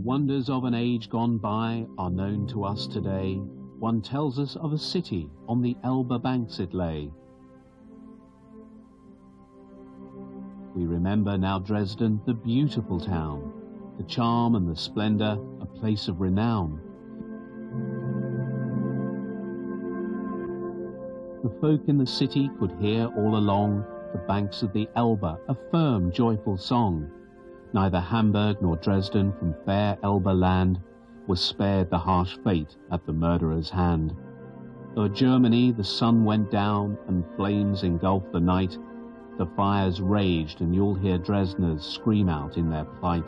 wonders of an age gone by are known to us today. One tells us of a city, on the Elbe banks it lay. We remember now Dresden, the beautiful town, the charm and the splendor, a place of renown. The folk in the city could hear all along the banks of the Elbe a firm, joyful song. Neither Hamburg nor Dresden from fair Elbe land was spared the harsh fate at the murderer's hand. O'er Germany the sun went down and flames engulfed the night. The fires raged and you'll hear Dresdeners scream out in their plight.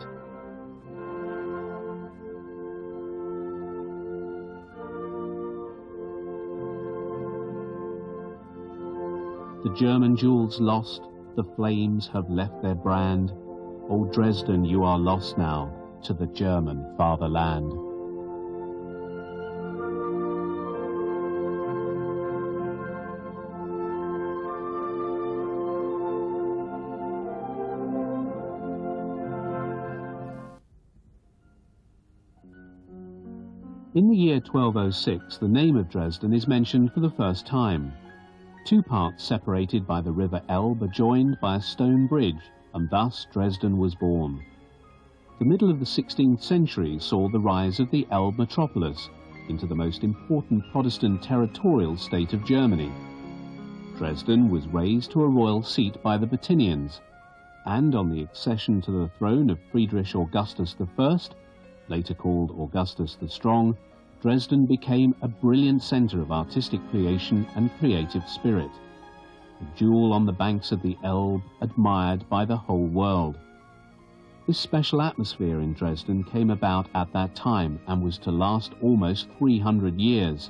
The German jewels lost, the flames have left their brand. O Dresden, you are lost now to the German fatherland. In the year 1206, the name of Dresden is mentioned for the first time. Two parts separated by the river Elbe are joined by a stone bridge, and thus Dresden was born. The middle of the 16th century saw the rise of the Elbe metropolis into the most important Protestant territorial state of Germany. Dresden was raised to a royal seat by the Bottinians, and on the accession to the throne of Friedrich Augustus I, later called Augustus the Strong, Dresden became a brilliant center of artistic creation and creative spirit, a jewel on the banks of the Elbe admired by the whole world. This special atmosphere in Dresden came about at that time and was to last almost 300 years.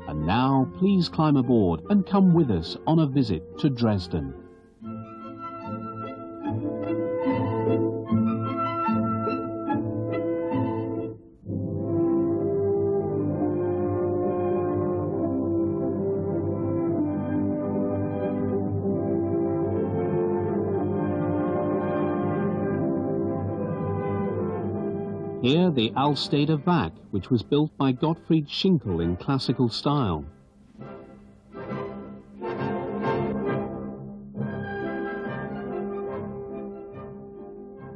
And now, please climb aboard and come with us on a visit to Dresden. Here, the Alsteder Werk, which was built by Gottfried Schinkel in classical style.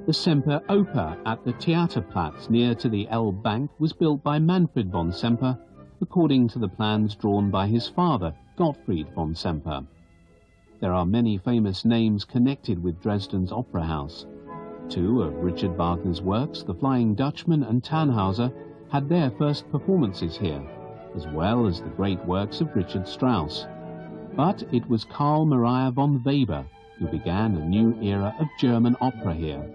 The Semper Oper at the Theaterplatz near to the Elbe bank was built by Manfred von Semper, according to the plans drawn by his father, Gottfried von Semper. There are many famous names connected with Dresden's opera house. Two of Richard Wagner's works, The Flying Dutchman and Tannhauser, had their first performances here, as well as the great works of Richard Strauss. But it was Carl Maria von Weber who began a new era of German opera here.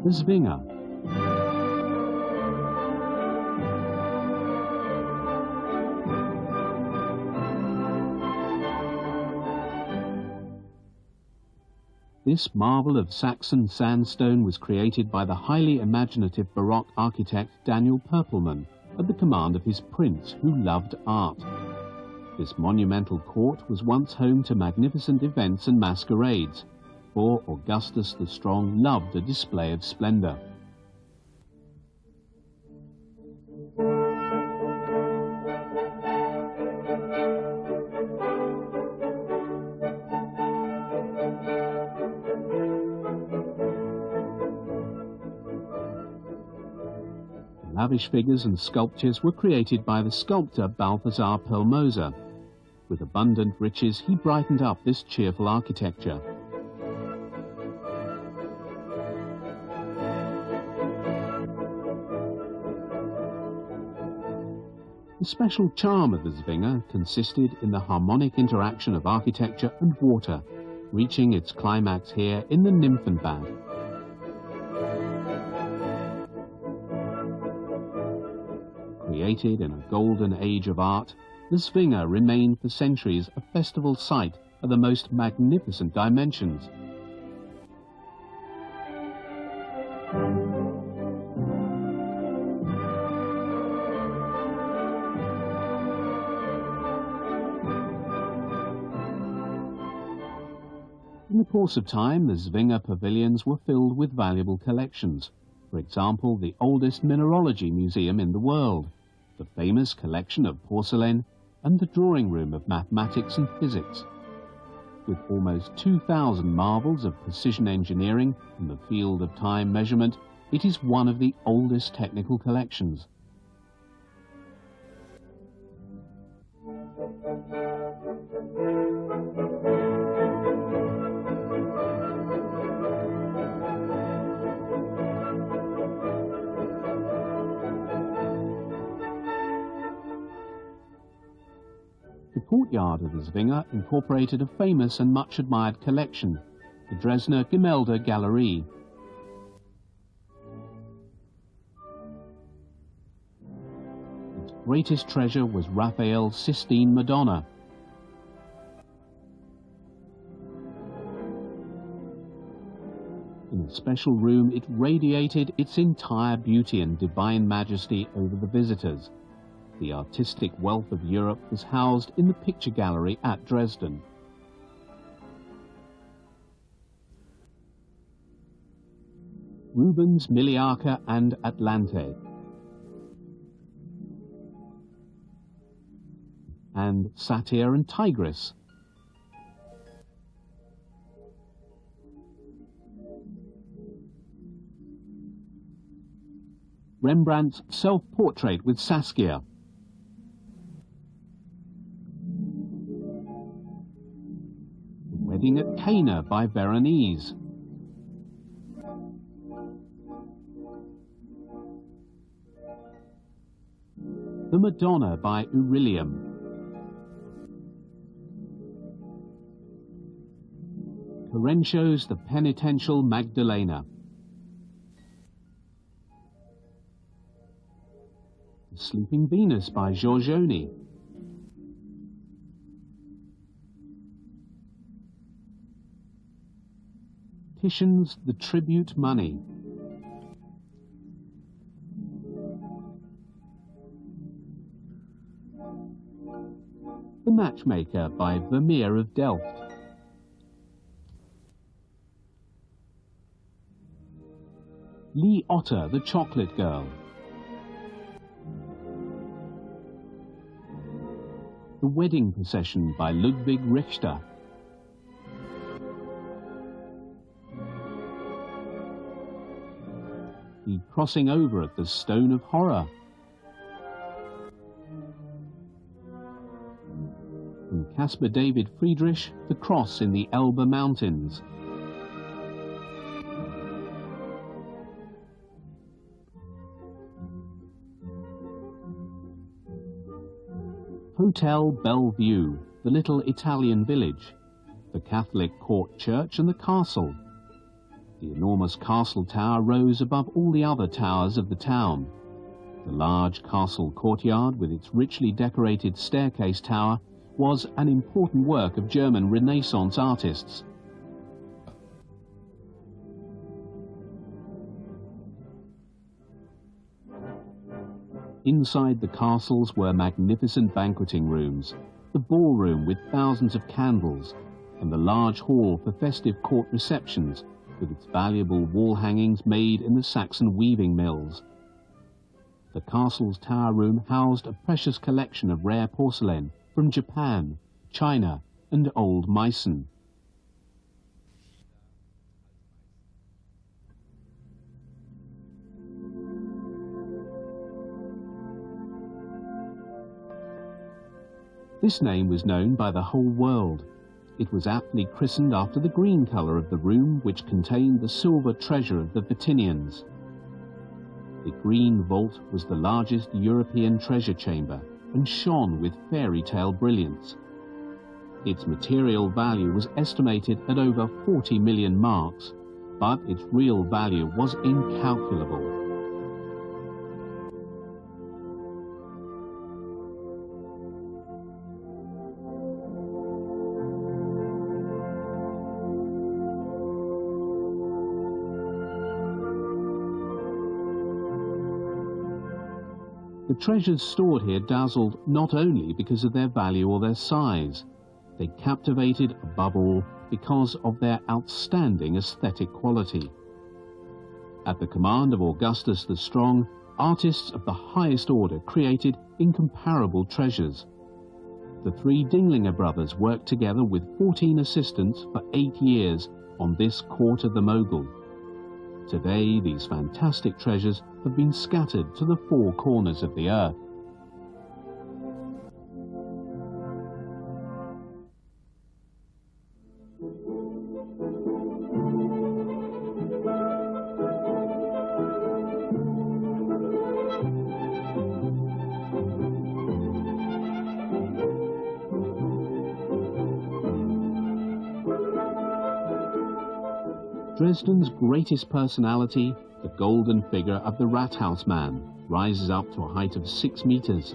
The Zwinger. This marvel of Saxon sandstone was created by the highly imaginative Baroque architect Daniel Perpelman at the command of his prince, who loved art. This monumental court was once home to magnificent events and masquerades, for Augustus the Strong loved a display of splendor. Lavish figures and sculptures were created by the sculptor Balthasar Pelmoser. With abundant riches, he brightened up this cheerful architecture. The special charm of the Zwinger consisted in the harmonic interaction of architecture and water, reaching its climax here in the Nymphenbad. Created in a golden age of art, the Zwinger remained for centuries a festival site of the most magnificent dimensions. In the course of time, the Zwinger pavilions were filled with valuable collections. For example, the oldest mineralogy museum in the world, the famous collection of porcelain, and the drawing room of mathematics and physics. With almost 2,000 marvels of precision engineering in the field of time measurement, it is one of the oldest technical collections. The courtyard of the Zwinger incorporated a famous and much admired collection, the Dresdner Gemälde Galerie. Its greatest treasure was Raphael's Sistine Madonna. In a special room, it radiated its entire beauty and divine majesty over the visitors. The artistic wealth of Europe was housed in the picture gallery at Dresden. Rubens' Miliarca and Atlante, and Satyr and Tigris. Rembrandt's self-portrait with Saskia. The Wedding at Cana by Veronese. The Madonna by Urillium. Correntio's The Penitential Magdalena. The Sleeping Venus by Giorgione. Titian's The Tribute Money. The Matchmaker by Vermeer of Delft. Lee Otter, The Chocolate Girl. The Wedding Procession by Ludwig Richter. The Crossing Over at the Stone of Horror. From Caspar David Friedrich, The Cross in the Elbe Mountains. Hotel Bellevue, the little Italian village, the Catholic court church and the castle. The enormous castle tower rose above all the other towers of the town. The large castle courtyard with its richly decorated staircase tower was an important work of German Renaissance artists. Inside the castles were magnificent banqueting rooms, the ballroom with thousands of candles, and the large hall for festive court receptions with its valuable wall hangings made in the Saxon weaving mills. The castle's tower room housed a precious collection of rare porcelain from Japan, China, and Old Meissen. This name was known by the whole world. It was aptly christened after the green colour of the room which contained the silver treasure of the Vatinians. The green vault was the largest European treasure chamber and shone with fairy tale brilliance. Its material value was estimated at over 40 million marks, but its real value was incalculable. The treasures stored here dazzled not only because of their value or their size. They captivated, above all, because of their outstanding aesthetic quality. At the command of Augustus the Strong, artists of the highest order created incomparable treasures. The three Dinglinger brothers worked together with 14 assistants for 8 years on this court of the Mogul. Today, these fantastic treasures have been scattered to the 4 corners of the earth. Dresden's greatest personality, the golden figure of the Rathaus man, rises up to a height of 6 meters.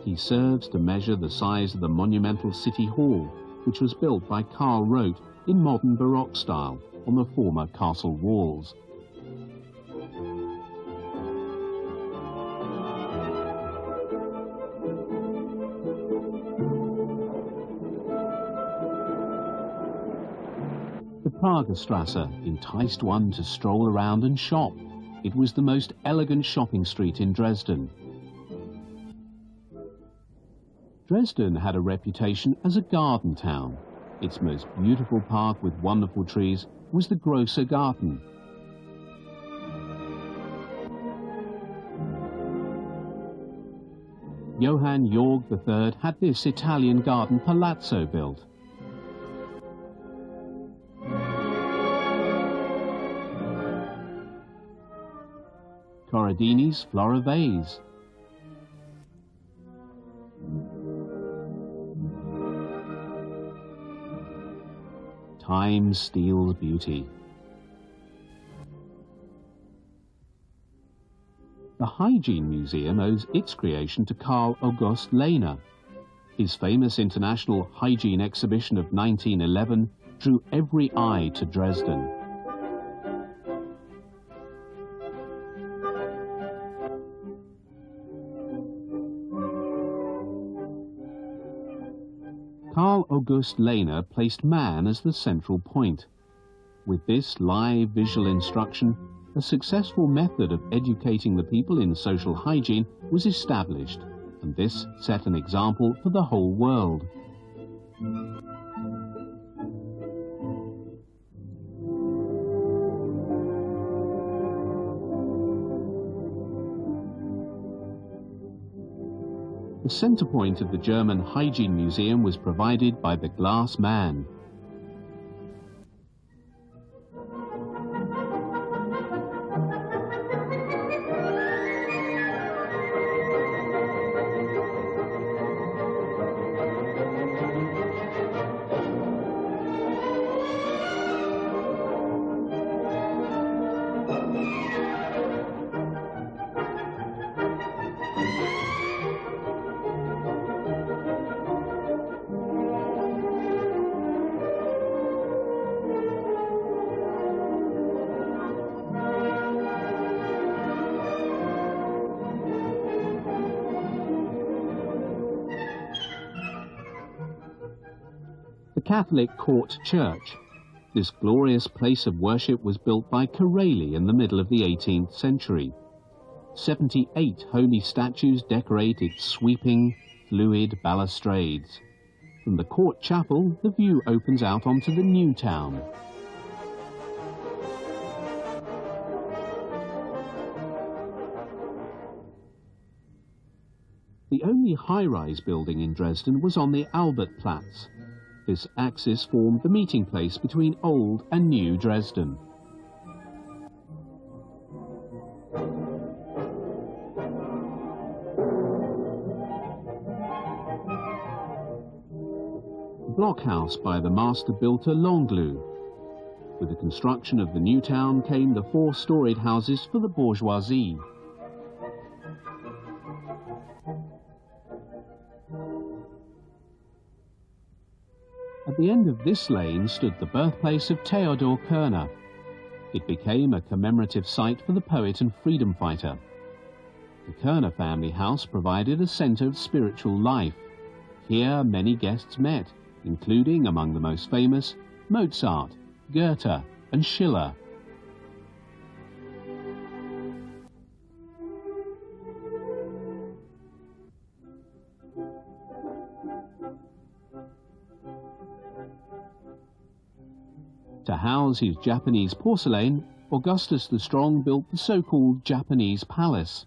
He serves to measure the size of the monumental city hall, which was built by Karl Roth in modern Baroque style on the former castle walls. The Pragerstrasse enticed one to stroll around and shop. It was the most elegant shopping street in Dresden. Dresden had a reputation as a garden town. Its most beautiful park with wonderful trees was the Große Garten. Johann Georg III had this Italian garden palazzo built. Corradini's Flora vase. Time steals beauty. The Hygiene Museum owes its creation to Carl August Lehner. His famous international hygiene exhibition of 1911 drew every eye to Dresden. Carl August Lehner placed man as the central point. With this live visual instruction, a successful method of educating the people in social hygiene was established, and this set an example for the whole world. The center point of the German Hygiene Museum was provided by the Glass Man. The Catholic Court Church. This glorious place of worship was built by Corelli in the middle of the 18th century. 78 holy statues decorate its sweeping, fluid balustrades. From the court chapel, the view opens out onto the new town. The only high-rise building in Dresden was on the Albertplatz. This axis formed the meeting place between old and new Dresden. Blockhouse by the master builder Longlou. With the construction of the new town came the four-storied houses for the bourgeoisie. At the end of this lane stood the birthplace of Theodor Körner. It became a commemorative site for the poet and freedom fighter. The Körner family house provided a centre of spiritual life. Here many guests met, including, among the most famous, Mozart, Goethe and Schiller. To house his Japanese porcelain, Augustus the Strong built the so-called Japanese Palace.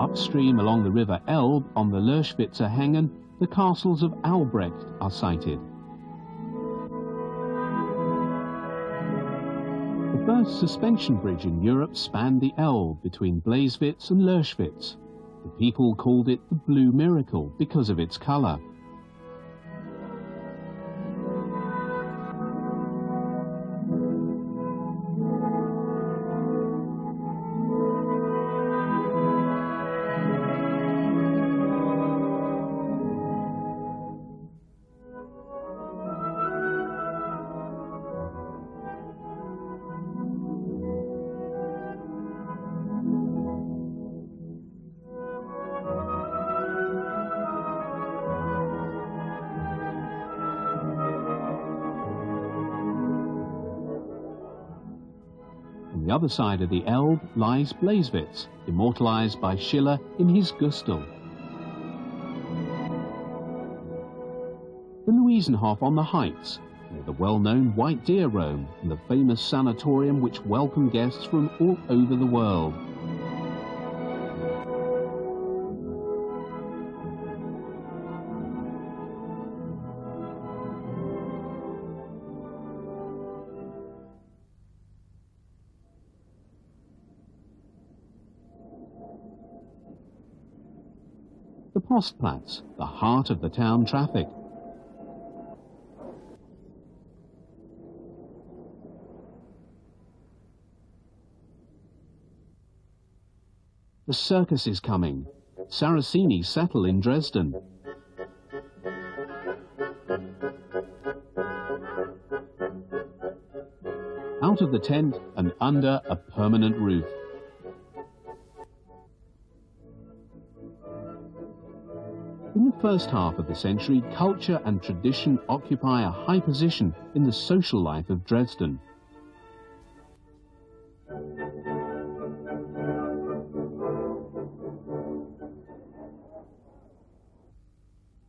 Upstream along the river Elbe, on the Lörschwitzer Hängen, the castles of Albrecht are sited. The first suspension bridge in Europe spanned the Elbe between Blasewitz and Lörschwitz. The people called it the Blue Miracle because of its colour. On the other side of the Elbe lies Blasewitz, immortalized by Schiller in his Gustl. The Luisenhof on the Heights, where the well-known White Deer roam, and the famous sanatorium which welcomed guests from all over the world. The Postplatz, the heart of the town traffic. The circus is coming. Saraceni settle in Dresden. Out of the tent and under a permanent roof. In the first half of the century, culture and tradition occupy a high position in the social life of Dresden.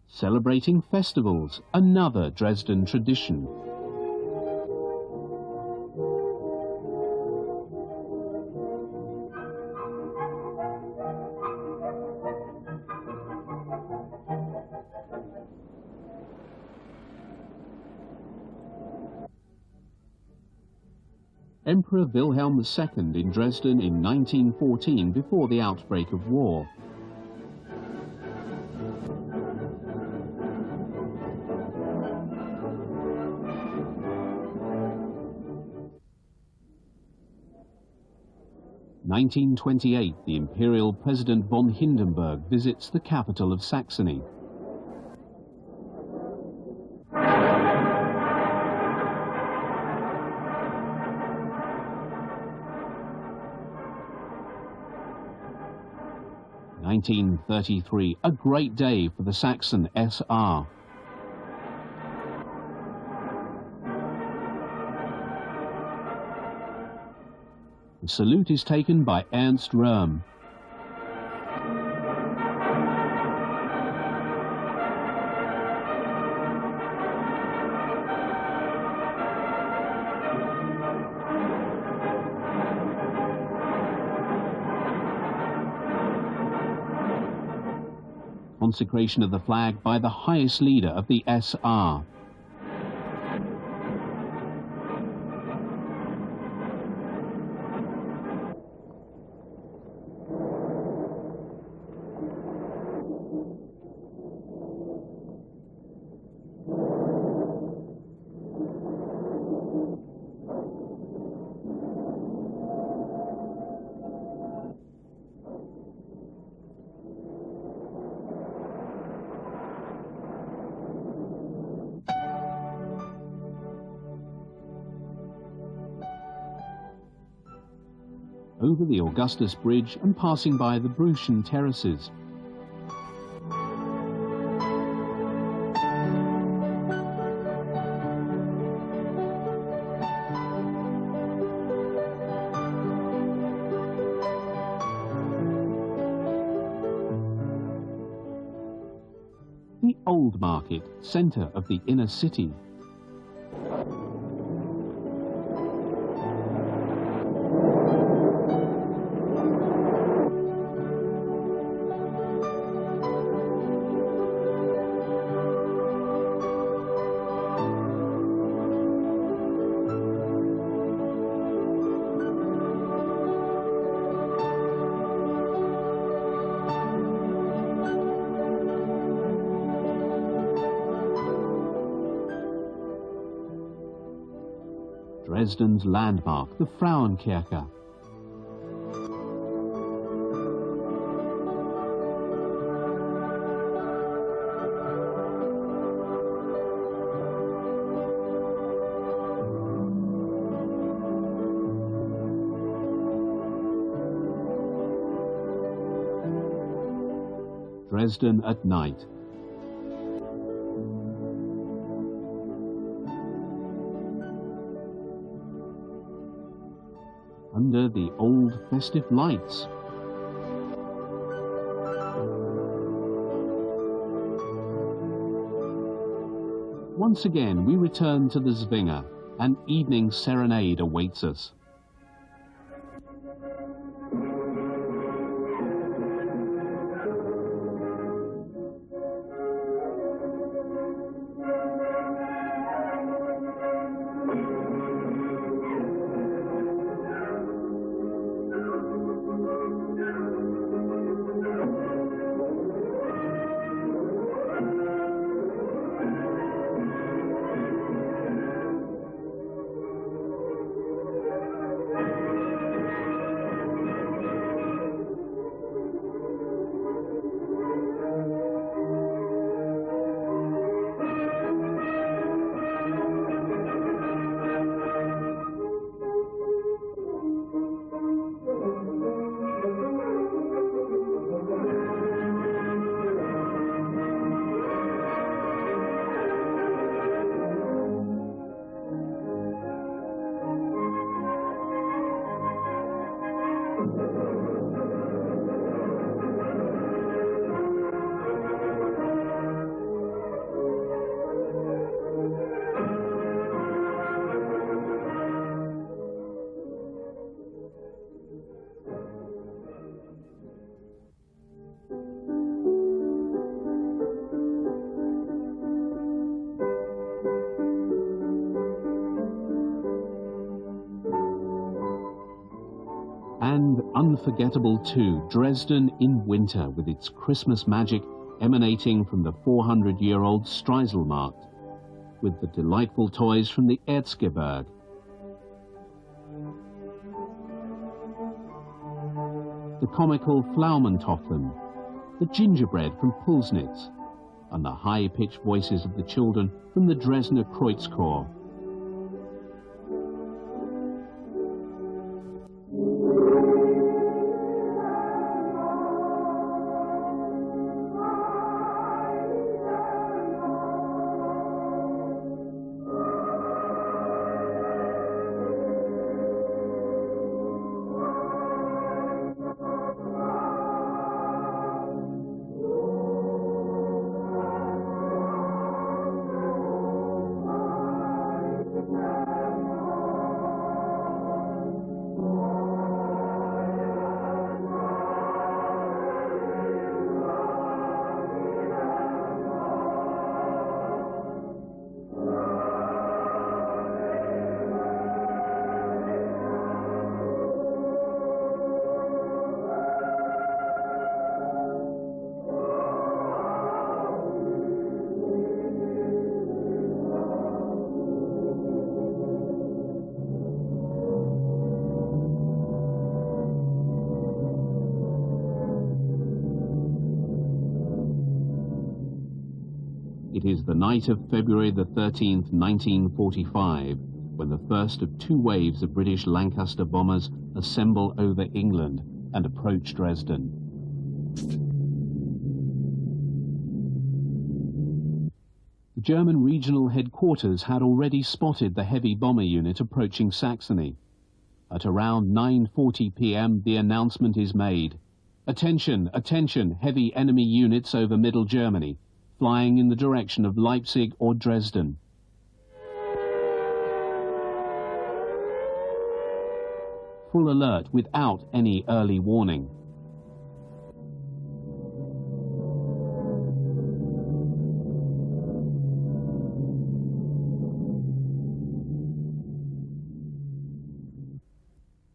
Celebrating festivals, another Dresden tradition. Emperor Wilhelm II in Dresden in 1914, before the outbreak of war. In 1928, the Imperial President von Hindenburg visits the capital of Saxony. In 1933, a great day for the Saxon SR. The salute is taken by Ernst Röhm. consecration of the flag by the highest leader of the SR. Over the Augustus Bridge and passing by the Brüchen terraces. The Old Market, centre of the inner city. Dresden's landmark, the Frauenkirche. Dresden at night. Under the old festive lights. Once again we return to the Zwinger. An evening serenade awaits us. And unforgettable too, Dresden in winter with its Christmas magic emanating from the 400-year-old Streiselmarkt, with the delightful toys from the Erzgebirge. The comical Pflaumentoffeln, the gingerbread from Pulsnitz, and the high-pitched voices of the children from the Dresdner Kreuzchor. It is the night of February the 13th, 1945, when the first of two waves of British Lancaster bombers assemble over England and approach Dresden. The German regional headquarters had already spotted the heavy bomber unit approaching Saxony. At around 9:40 p.m. the announcement is made. Attention, attention, heavy enemy units over Middle Germany, flying in the direction of Leipzig or Dresden. Full alert without any early warning.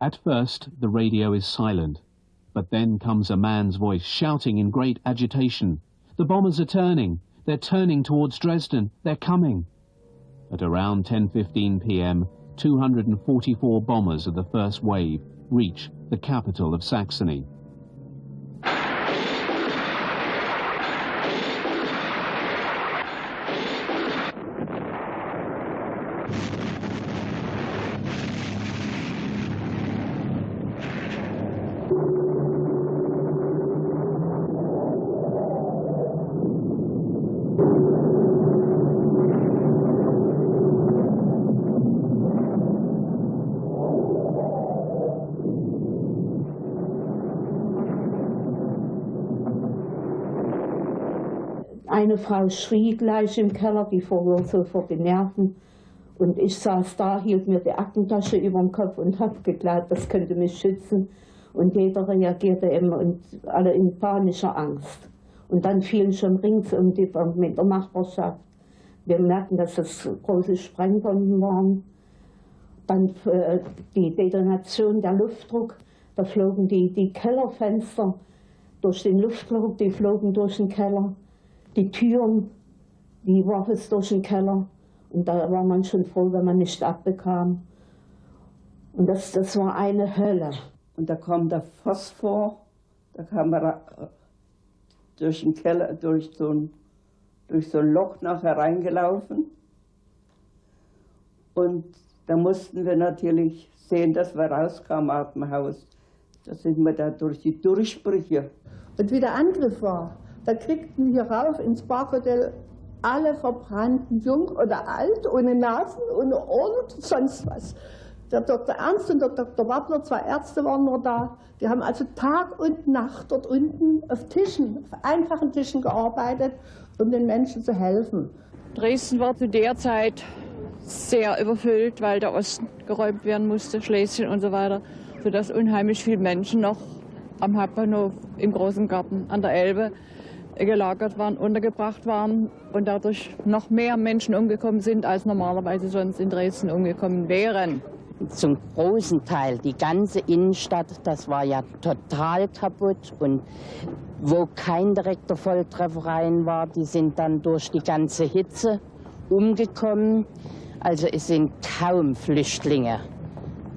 At first, the radio is silent, but then comes a man's voice shouting in great agitation, "The bombers are turning! They're turning towards Dresden! They're coming!" At around 10:15 p.m., 244 bombers of the first wave reach the capital of Saxony. Eine Frau schrie gleich im Keller, die verlor sofort die Nerven. Und ich saß da, hielt mir die Aktentasche über den Kopf und habe geglaubt, das könnte mich schützen. Und jeder reagierte eben und alle in panischer Angst. Und dann fielen schon ringsum die Bomben in der Nachbarschaft. Wir merkten, dass das große Sprengbomben waren. Dann die Detonation, der Luftdruck, da flogen die Kellerfenster durch den Luftdruck, die flogen durch den Keller. Die Türen, die warf es durch den Keller. Und da war man schon froh, wenn man nicht abbekam. Und das war eine Hölle. Und da kam der Phosphor, da kam er durch den Keller, durch so ein Loch nachher reingelaufen. Und da mussten wir natürlich sehen, dass wir rauskamen aus dem Haus. Da sind wir da durch die Durchbrüche. Und wie der Angriff war, da kriegten wir rauf ins Parkhotel alle verbrannten, jung oder alt, ohne Nasen, ohne Ohren, sonst was. Der Dr. Ernst und der Dr. Wappler, 2 Ärzte waren nur da. Die haben also Tag und Nacht dort unten auf Tischen, auf einfachen Tischen gearbeitet, um den Menschen zu helfen. Dresden war zu der Zeit sehr überfüllt, weil der Osten geräumt werden musste, Schlesien und so weiter, sodass unheimlich viele Menschen noch am Hauptbahnhof, im großen Garten an der Elbe gelagert waren, untergebracht waren und dadurch noch mehr Menschen umgekommen sind, als normalerweise sonst in Dresden umgekommen wären. Zum großen Teil die ganze Innenstadt, das war ja total kaputt. Und wo kein direkter Volltreffer rein war, die sind dann durch die ganze Hitze umgekommen. Also es sind kaum Flüchtlinge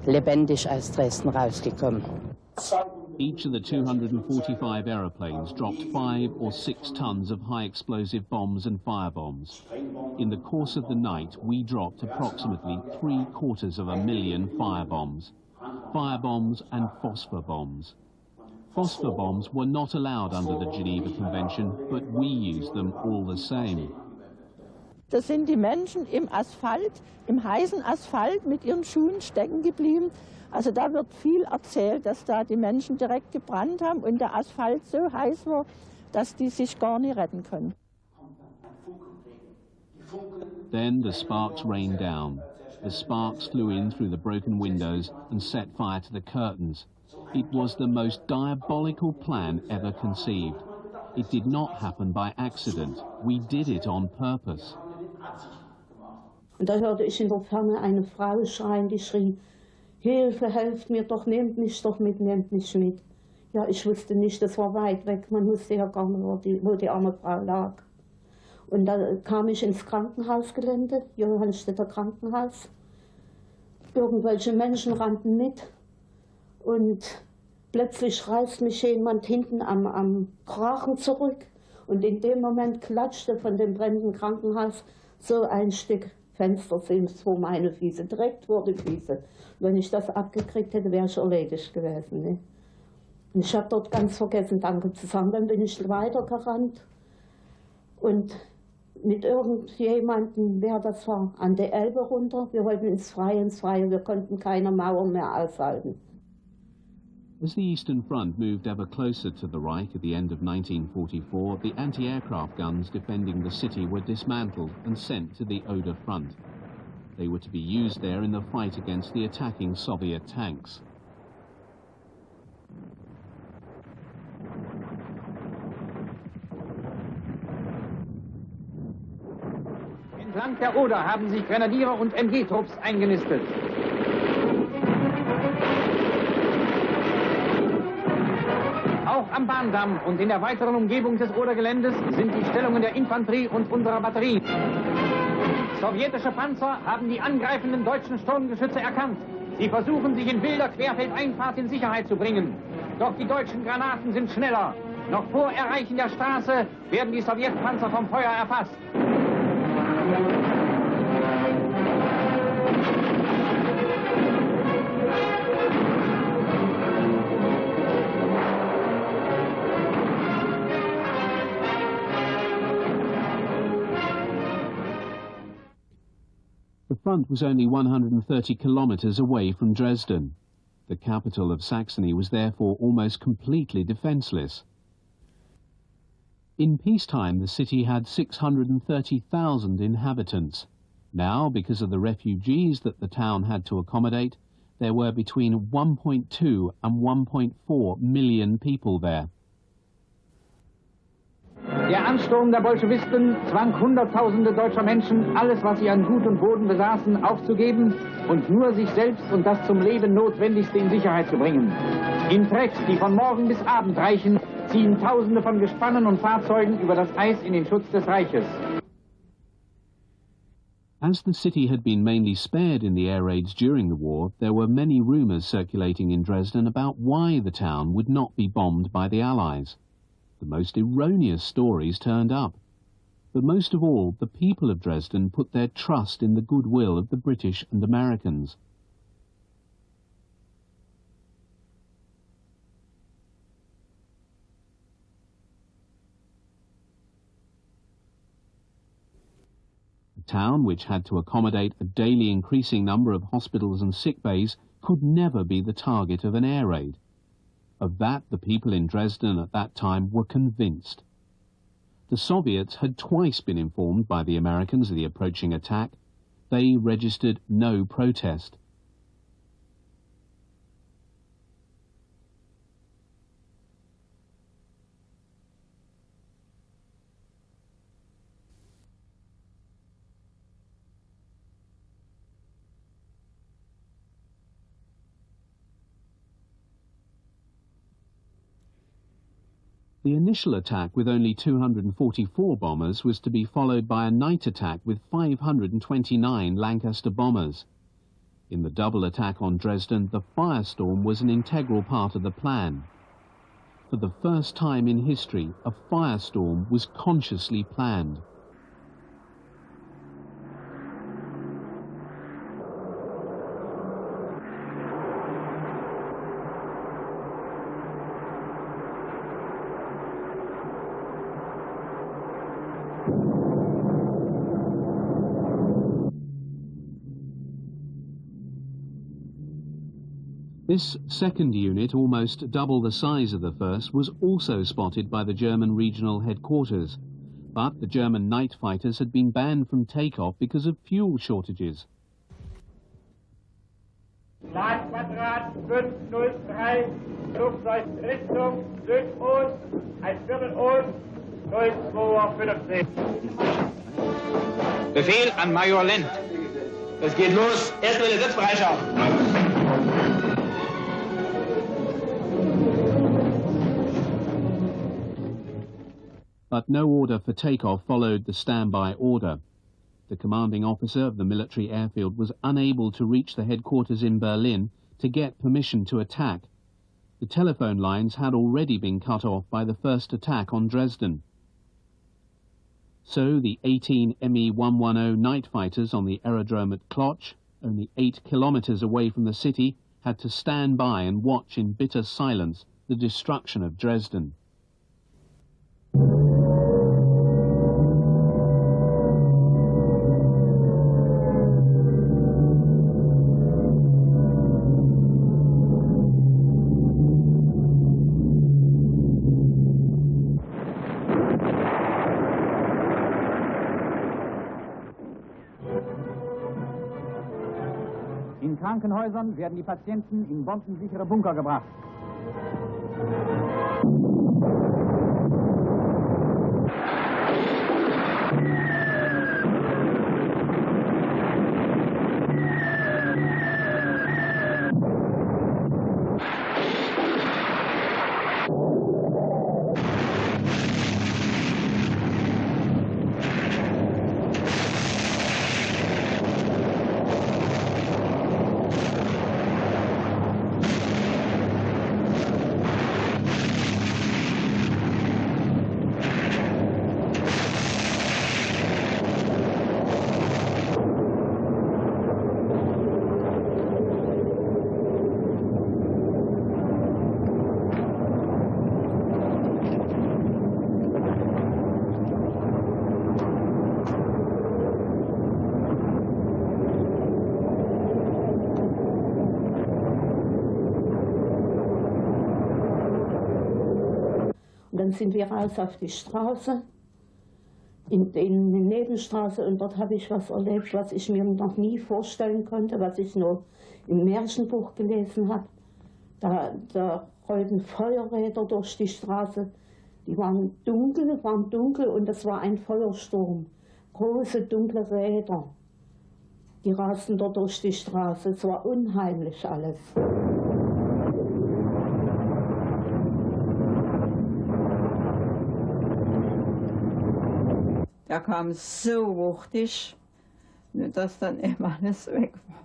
lebendig aus Dresden rausgekommen. Each of the 245 aeroplanes dropped 5 or 6 tons of high-explosive bombs and firebombs. In the course of the night, we dropped approximately 750,000 firebombs and phosphor bombs. Phosphor bombs were not allowed under the Geneva Convention, but we used them all the same. Da sind die Menschen im Asphalt, im heißen Asphalt mit ihren Schuhen stecken geblieben. Also da wird viel erzählt, dass da die Menschen direkt gebrannt haben und der Asphalt so heiß war, dass die sich gar nicht retten können. Then the sparks rained down. The sparks flew in through the broken windows and set fire to the curtains. It was the most diabolical plan ever conceived. It did not happen by accident. We did it on purpose. Und da hörte ich in der Ferne eine Frau schreien, die schrie: Hilfe, helft mir doch, nehmt mich doch mit, nehmt mich mit. Ja, ich wusste nicht, das war weit weg, man wusste ja gar nicht, wo die arme Frau lag. Und da kam ich ins Krankenhausgelände, Johannstädter Krankenhaus. Irgendwelche Menschen rannten mit und plötzlich reißt mich jemand hinten am Kragen zurück Und in dem Moment klatschte von dem brennenden Krankenhaus so ein Stück Fenstersims vor meine Füße, direkt vor die Füße. Wenn ich das abgekriegt hätte, wäre ich erledigt gewesen. Ne? Und ich habe dort ganz vergessen, Danke zu sagen. Dann bin ich weitergerannt und mit irgendjemandem, wer das war, an der Elbe runter. Wir wollten ins Freie, wir konnten keine Mauer mehr aushalten. As the Eastern Front moved ever closer to the Reich at the end of 1944, the anti-aircraft guns defending the city were dismantled and sent to the Oder front. They were to be used there in the fight against the attacking Soviet tanks. Entlang der Oder haben sich Grenadiere und MG-Trupps eingenistet. Auch am Bahndamm und in der weiteren Umgebung des Odergeländes sind die Stellungen der Infanterie und unserer Batterien. Sowjetische Panzer haben die angreifenden deutschen Sturmgeschütze erkannt. Sie versuchen, sich in wilder Querfeldeinfahrt in Sicherheit zu bringen. Doch die deutschen Granaten sind schneller. Noch vor Erreichen der Straße werden die Sowjetpanzer vom Feuer erfasst. The front was only 130 kilometers away from Dresden. The capital of Saxony was therefore almost completely defenseless. In peacetime, the city had 630,000 inhabitants. Now, because of the refugees that the town had to accommodate, there were between 1.2 and 1.4 million people there. Der Ansturm der Bolschewisten zwang Hunderttausende deutscher Menschen, alles, was sie an Gut und Boden besaßen, aufzugeben und nur sich selbst und das zum Leben Notwendigste in Sicherheit zu bringen. In Treks, die von Morgen bis Abend reichen, ziehen Tausende von Gespannen und Fahrzeugen über das Eis in den Schutz des Reiches. As the city had been mainly spared in the air raids during the war, there were many rumors circulating in Dresden about why the town would not be bombed by the Allies. The most erroneous stories turned up. But most of all, the people of Dresden put their trust in the goodwill of the British and Americans. The town, which had to accommodate a daily increasing number of hospitals and sick bays, could never be the target of an air raid. Of that, the people in Dresden at that time were convinced. The Soviets had twice been informed by the Americans of the approaching attack. They registered no protest. The initial attack with only 244 bombers was to be followed by a night attack with 529 Lancaster bombers. In the double attack on Dresden, the Firestorm was an integral part of the plan. For the first time in history, a firestorm was consciously planned. This second unit, almost double the size of the first, was also spotted by the German regional headquarters. But the German night fighters had been banned from takeoff because of fuel shortages. Quadrat 503, Flugzeug Richtung Südost, 1/4 Ost, 02:50. Befehl an Major Lent. Es geht los. Erstmal die Sitzbereitschaft. But no order for takeoff followed the standby order. The commanding officer of the military airfield was unable to reach the headquarters in Berlin to get permission to attack. The telephone lines had already been cut off by the first attack on Dresden. So the 18 Me-110 night fighters on the aerodrome at Kloch, only 8 kilometers away from the city, had to stand by and watch in bitter silence the destruction of Dresden. In Krankenhäusern werden die Patienten in bombensichere Bunker gebracht. Und dann sind wir raus auf die Straße, in die Nebenstraße, und dort habe ich was erlebt, was ich mir noch nie vorstellen konnte, was ich nur im Märchenbuch gelesen habe. Da rollten Feuerräder durch die Straße, die waren dunkel und das war ein Feuersturm. Große, dunkle Räder, die rasten dort durch die Straße. Es war unheimlich alles. Da kam es so wuchtig, dass dann immer alles weg war.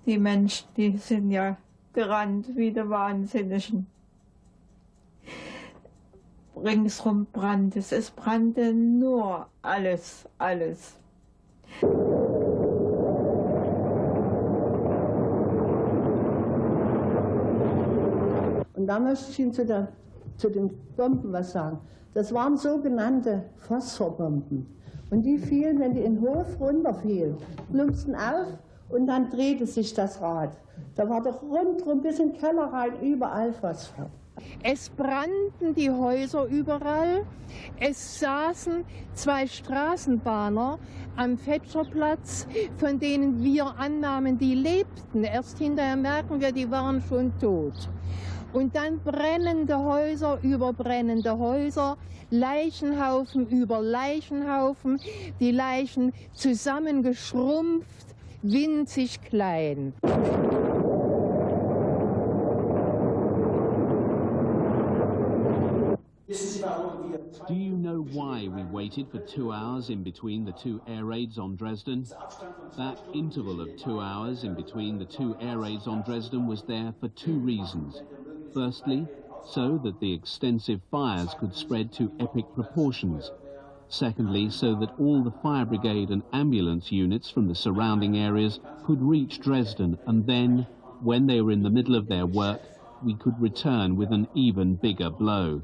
Die Menschen, die sind ja gerannt wie die Wahnsinnigen. Ringsrum brannte es brannte nur alles. Und da möchte ich Ihnen zu den Bomben was sagen. Das waren sogenannte Phosphorbomben. Und die fielen, wenn die in den Hof runterfielen, plumpsten auf und dann drehte sich das Rad. Da war doch rundherum bis in den Keller rein überall Phosphor. Es brannten die Häuser überall. Es saßen 2 Straßenbahner am Fetscherplatz, von denen wir annahmen, die lebten. Erst hinterher merken wir, die waren schon tot. Und dann brennende Häuser über brennende Häuser, Leichenhaufen über Leichenhaufen, die Leichen zusammengeschrumpft, winzig klein. Do you know why we waited for 2 hours in between the 2 air raids on Dresden? That interval of 2 hours in between the 2 air raids on Dresden was there for 2 reasons. Firstly, so that the extensive fires could spread to epic proportions. Secondly, so that all the fire brigade and ambulance units from the surrounding areas could reach Dresden, and then, when they were in the middle of their work, we could return with an even bigger blow.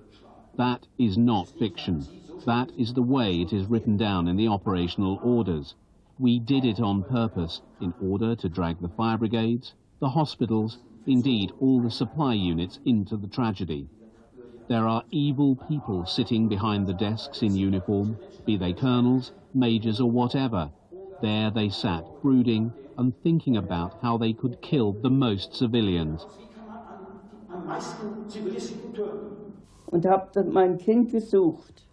That is not fiction. That is the way it is written down in the operational orders. We did it on purpose in order to drag the fire brigades, the hospitals, indeed all the supply units into the tragedy. There are evil people sitting behind the desks in uniform, be they colonels, majors or whatever. There they sat, brooding and thinking about how they could kill the most civilians. Und habe dann mein Kind gesucht.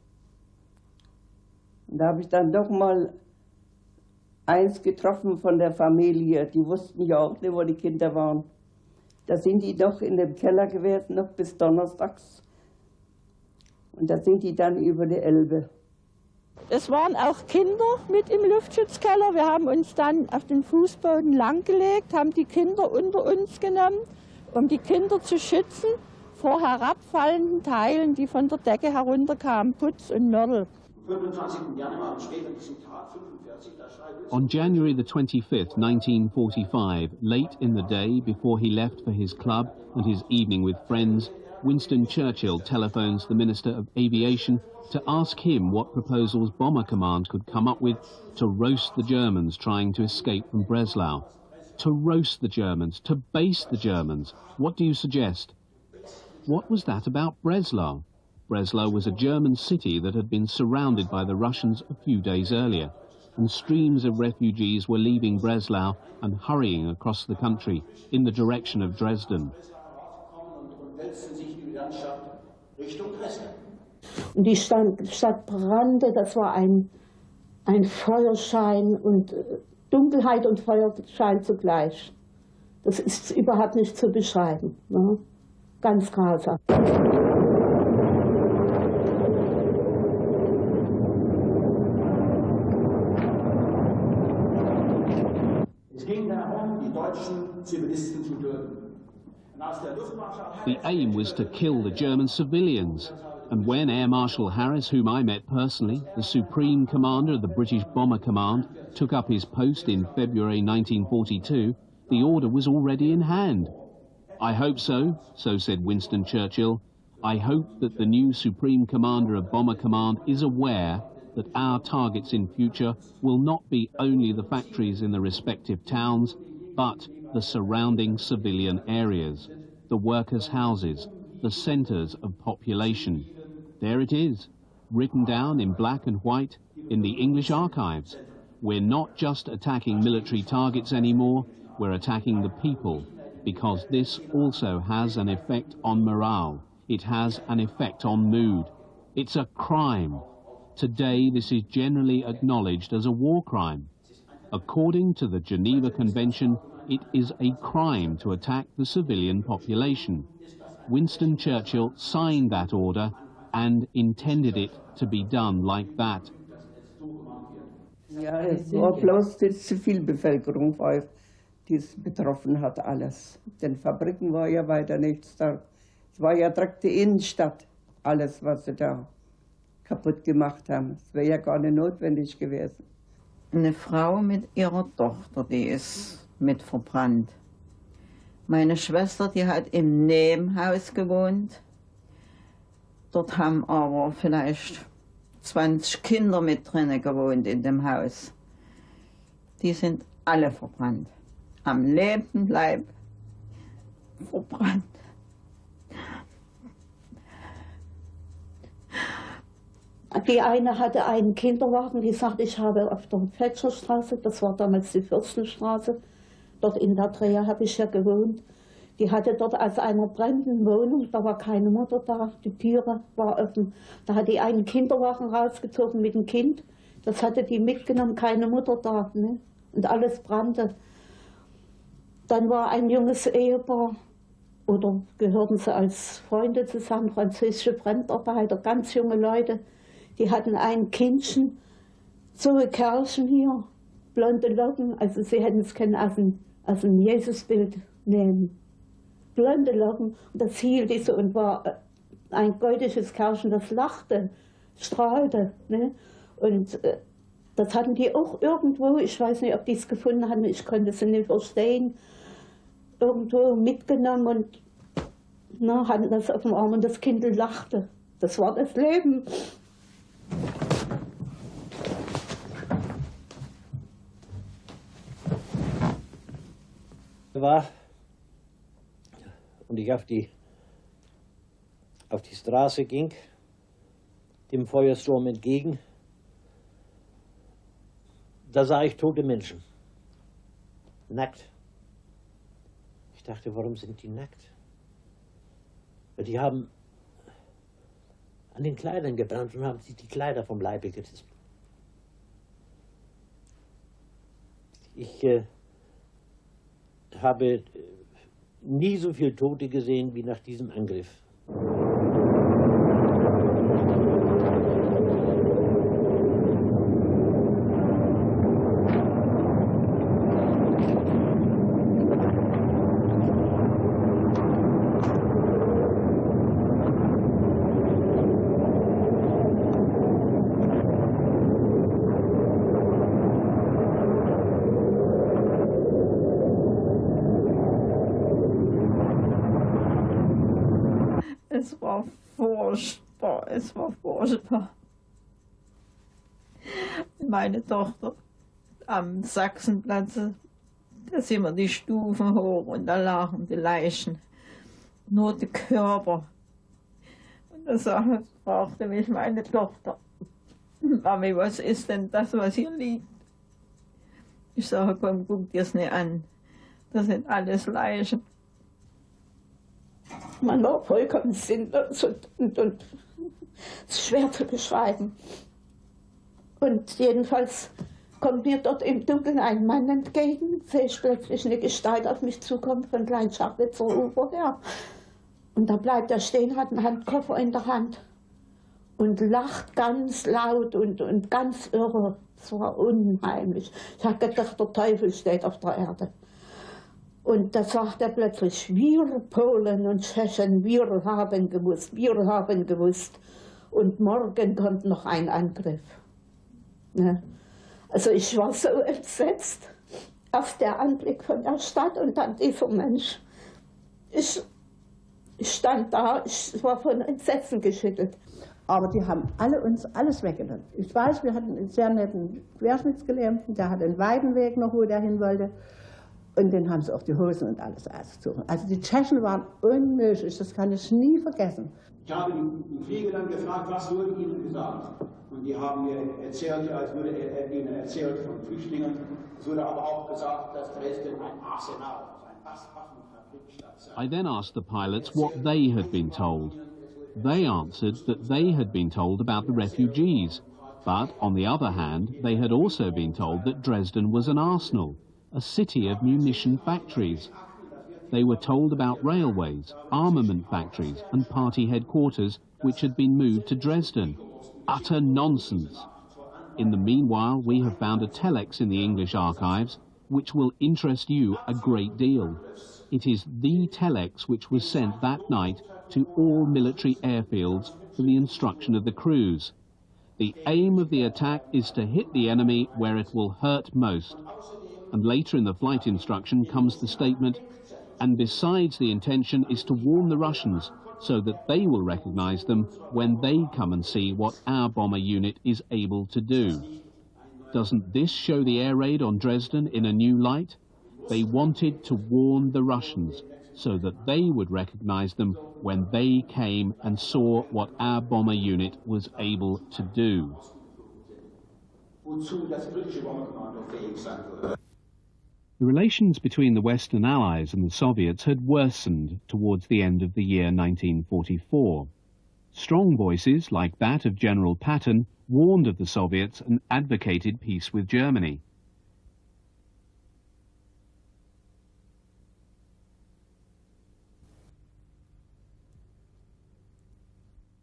Und da habe ich dann doch mal eins getroffen von der Familie. Die wussten ja auch nicht, wo die Kinder waren. Da sind die noch in dem Keller gewesen, noch bis donnerstags. Und da sind die dann über die Elbe. Es waren auch Kinder mit im Luftschutzkeller. Wir haben uns dann auf den Fußboden langgelegt, haben die Kinder unter uns genommen, um die Kinder zu schützen vor herabfallenden Teilen, die von der Decke herunterkamen, Putz und Mörtel. On January the 25th, 1945, late in the day before he left for his club and his evening with friends, Winston Churchill telephones the Minister of Aviation to ask him what proposals Bomber Command could come up with to roast the Germans trying to escape from Breslau. To roast the Germans, to base the Germans. What do you suggest? What was that about Breslau? Breslau was a German city that had been surrounded by the Russians a few days earlier, and streams of refugees were leaving Breslau and hurrying across the country in the direction of Dresden. Und die Stadt brannte, das war ein Feuerschein und Dunkelheit und Feuerschein zugleich. Das ist überhaupt nicht zu beschreiben. Ne? Ganz grausam. Es ging darum, die deutschen Zivilisten zu töten. The aim was to kill the German civilians. And when Air Marshal Harris, whom I met personally, the Supreme Commander of the British Bomber Command, took up his post in February 1942, the order was already in hand. I hope so said Winston Churchill. I hope that the new Supreme Commander of Bomber Command is aware that our targets in future will not be only the factories in the respective towns, but the surrounding civilian areas, the workers' houses, the centres of population. There it is, written down in black and white in the English archives. We're not just attacking military targets anymore, we're attacking the people, because this also has an effect on morale. It has an effect on mood. It's a crime. Today, this is generally acknowledged as a war crime. According to the Geneva Convention, it is a crime to attack the civilian population. Winston Churchill signed that order and intended it to be done like that. Ja, es war bloß die Zivilbevölkerung, die es betroffen hat, alles. Den Fabriken war ja weiter nichts da. Es war ja direkt die Innenstadt, alles, was sie da kaputt gemacht haben. Es wäre ja gar nicht notwendig gewesen. Eine Frau mit ihrer Tochter, die ist mit verbrannt. Meine Schwester, die hat im Nebenhaus gewohnt. Dort haben aber vielleicht 20 Kinder mit drinnen gewohnt in dem Haus. Die sind alle verbrannt. Am lebenden Leib verbrannt. Die eine hatte einen Kinderwagen, die sagte, ich habe auf der Fletcherstraße, das war damals die Fürstenstraße, dort in der Dreher habe ich ja gewohnt. Die hatte dort aus einer brennenden Wohnung, da war keine Mutter da, die Türe war offen. Da hat die einen Kinderwagen rausgezogen mit dem Kind, das hatte die mitgenommen, keine Mutter da, ne? Und alles brannte. Dann war ein junges Ehepaar, oder gehörten sie als Freunde zusammen, französische Fremdarbeiter, ganz junge Leute, die hatten ein Kindchen, so ein Kerlchen hier, blonde Locken, also sie hätten es können aus dem Jesusbild nehmen. Blonde Locken, und das hielt die so und war ein goldiges Kerlchen, das lachte, strahlte. Ne? Und das hatten die auch irgendwo, ich weiß nicht, ob die es gefunden hatten, ich konnte es nicht verstehen, irgendwo mitgenommen und hatten das auf dem Arm und das Kind lachte. Das war das Leben. Und ich auf die Straße ging, dem Feuersturm entgegen, da sah ich tote Menschen, nackt. Ich dachte, warum sind die nackt? Weil die haben an den Kleidern gebrannt und haben sich die Kleider vom Leibe gerissen. Ich habe nie so viele Tote gesehen wie nach diesem Angriff. furchtbar, es war furchtbar. Meine Tochter am Sachsenplatz, da sind wir die Stufen hoch und da lagen die Leichen, nur die Körper. Und da fragte mich meine Tochter, Mami, was ist denn das, was hier liegt? Ich sage, komm, guck dir es nicht an, das sind alles Leichen. Man war vollkommen sinnlos und es ist schwer zu beschreiben. Und jedenfalls kommt mir dort im Dunkeln ein Mann entgegen, sehe ich plötzlich eine Gestalt auf mich zukommen von Kleinschachwitzer Ufer her. Und da bleibt er stehen, hat einen Handkoffer in der Hand und lacht ganz laut und ganz irre. Es war unheimlich. Ich habe gedacht, der Teufel steht auf der Erde. Und da sagt er plötzlich, wir Polen und Tschechen, wir haben gewusst. Und morgen kommt noch ein Angriff. Ja. Also ich war so entsetzt auf der Anblick von der Stadt und dann dieser Mensch. Ich stand da, ich war von Entsetzen geschüttelt. Aber die haben uns alles weggenommen. Ich weiß, wir hatten einen sehr netten Querschnittsgelähmten, der hatte einen Weidenweg noch, wo der hin wollte. Und den haben sie auch die Hosen und alles ausgezogen. Also die Tschechen waren unmöglich, das kann ich nie vergessen. Ich habe die Flieger dann gefragt, was wurde ihnen gesagt? Und die haben mir erzählt, als würde er ihnen erzählt von Flüchtlingen. Es wurde aber auch gesagt, dass Dresden ein Arsenal, ein Waffenfabrikstadt sei. I then asked the pilots what they had been told. They answered that they had been told about the refugees, but on the other hand, they had also been told that Dresden was an arsenal, a city of munition factories. They were told about railways, armament factories and party headquarters which had been moved to Dresden. Utter nonsense. In the meanwhile, we have found a telex in the English archives which will interest you a great deal. It is the telex which was sent that night to all military airfields for the instruction of the crews. The aim of the attack is to hit the enemy where it will hurt most. And later in the flight instruction comes the statement, and besides the intention is to warn the Russians so that they will recognize them when they come and see what our bomber unit is able to do. Doesn't this show the air raid on Dresden in a new light? They wanted to warn the Russians so that they would recognize them when they came and saw what our bomber unit was able to do. The relations between the Western Allies and the Soviets had worsened towards the end of the year 1944. Strong voices, like that of General Patton, warned of the Soviets and advocated peace with Germany.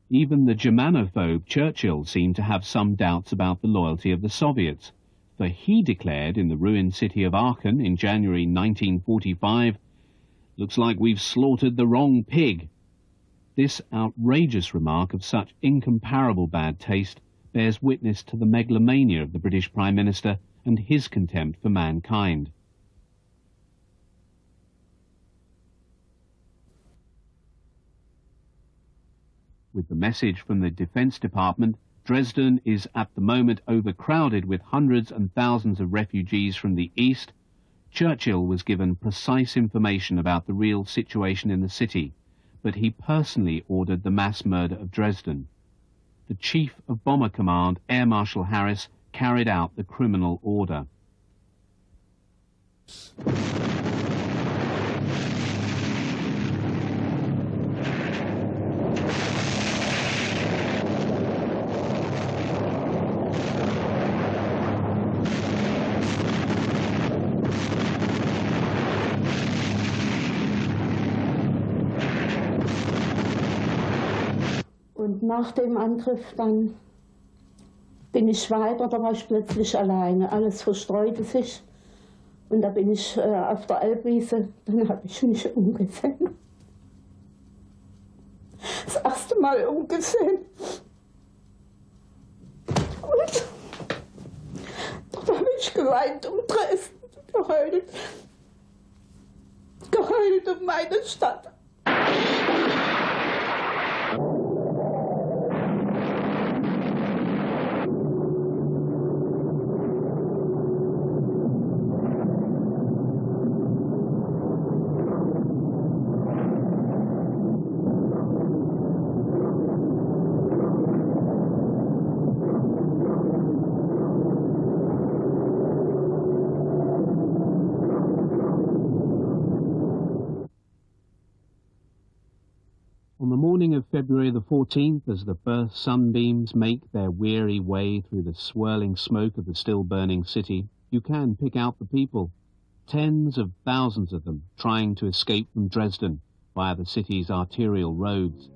Even the Germanophobe Churchill seemed to have some doubts about the loyalty of the Soviets, for he declared in the ruined city of Aachen in January 1945, "Looks like we've slaughtered the wrong pig." This outrageous remark of such incomparable bad taste bears witness to the megalomania of the British Prime Minister and his contempt for mankind. With the message from the Defense Department, Dresden is at the moment overcrowded with hundreds and thousands of refugees from the east, Churchill was given precise information about the real situation in the city, but he personally ordered the mass murder of Dresden. The Chief of Bomber Command, Air Marshal Harris, carried out the criminal order. Und nach dem Angriff dann bin ich weiter, da war ich plötzlich alleine. Alles verstreute sich und da bin ich auf der Elbwiese, dann habe ich mich umgesehen. Das erste Mal umgesehen. Und dort habe ich geweint um Dresden, geheult um meine Stadt. February the 14th, as the first sunbeams make their weary way through the swirling smoke of the still-burning city, you can pick out the people. Tens of thousands of them trying to escape from Dresden via the city's arterial roads.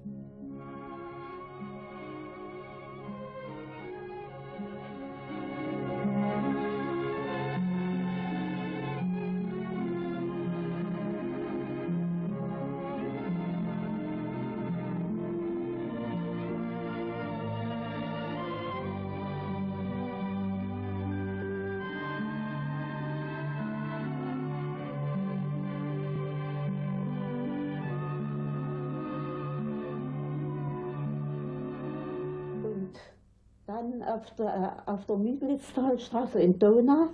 Dann auf der Müglitztalstraße in Donau,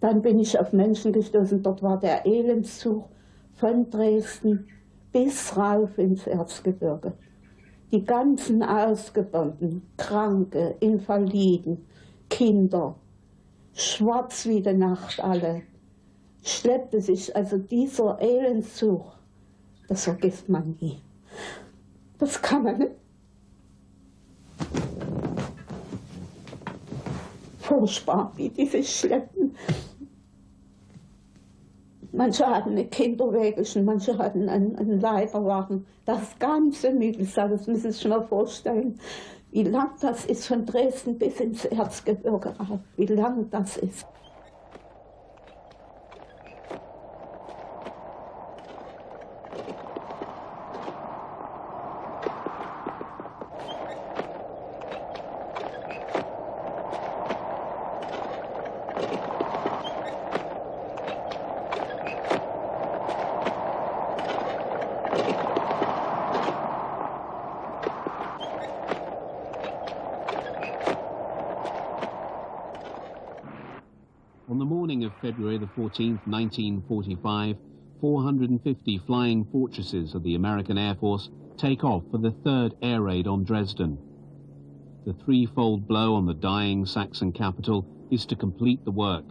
dann bin ich auf Menschen gestoßen, dort war der Elendszug von Dresden bis rauf ins Erzgebirge. Die ganzen Ausgebannten, Kranke, Invaliden, Kinder, schwarz wie die Nacht alle, schleppte sich, also dieser Elendszug, das vergisst man nie. Das kann man nicht. Furchtbar, wie die sich schleppen. Manche hatten eine Kinderwägelchen, manche hatten einen Leiterwagen. Das ganze Mühltal, das müssen Sie sich mal vorstellen, wie lang das ist von Dresden bis ins Erzgebirge rauf, wie lang das ist. On the morning of February the 14th, 1945, 450 flying fortresses of the American Air Force take off for the third air raid on Dresden. The threefold blow on the dying Saxon capital is to complete the work.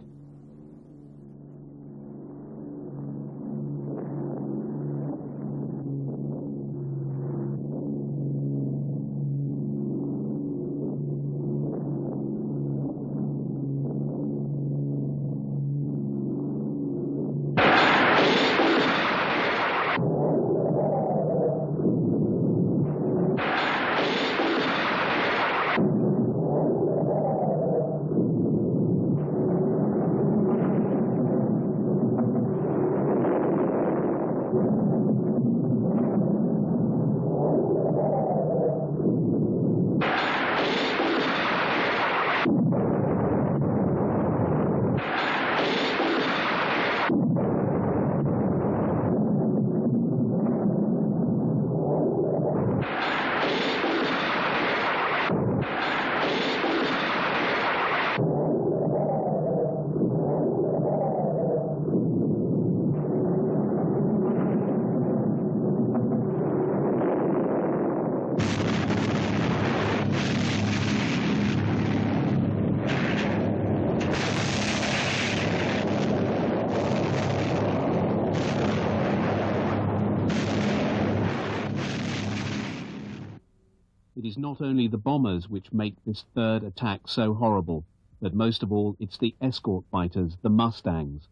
It is not only the bombers which make this third attack so horrible, but most of all it's the escort fighters, the Mustangs.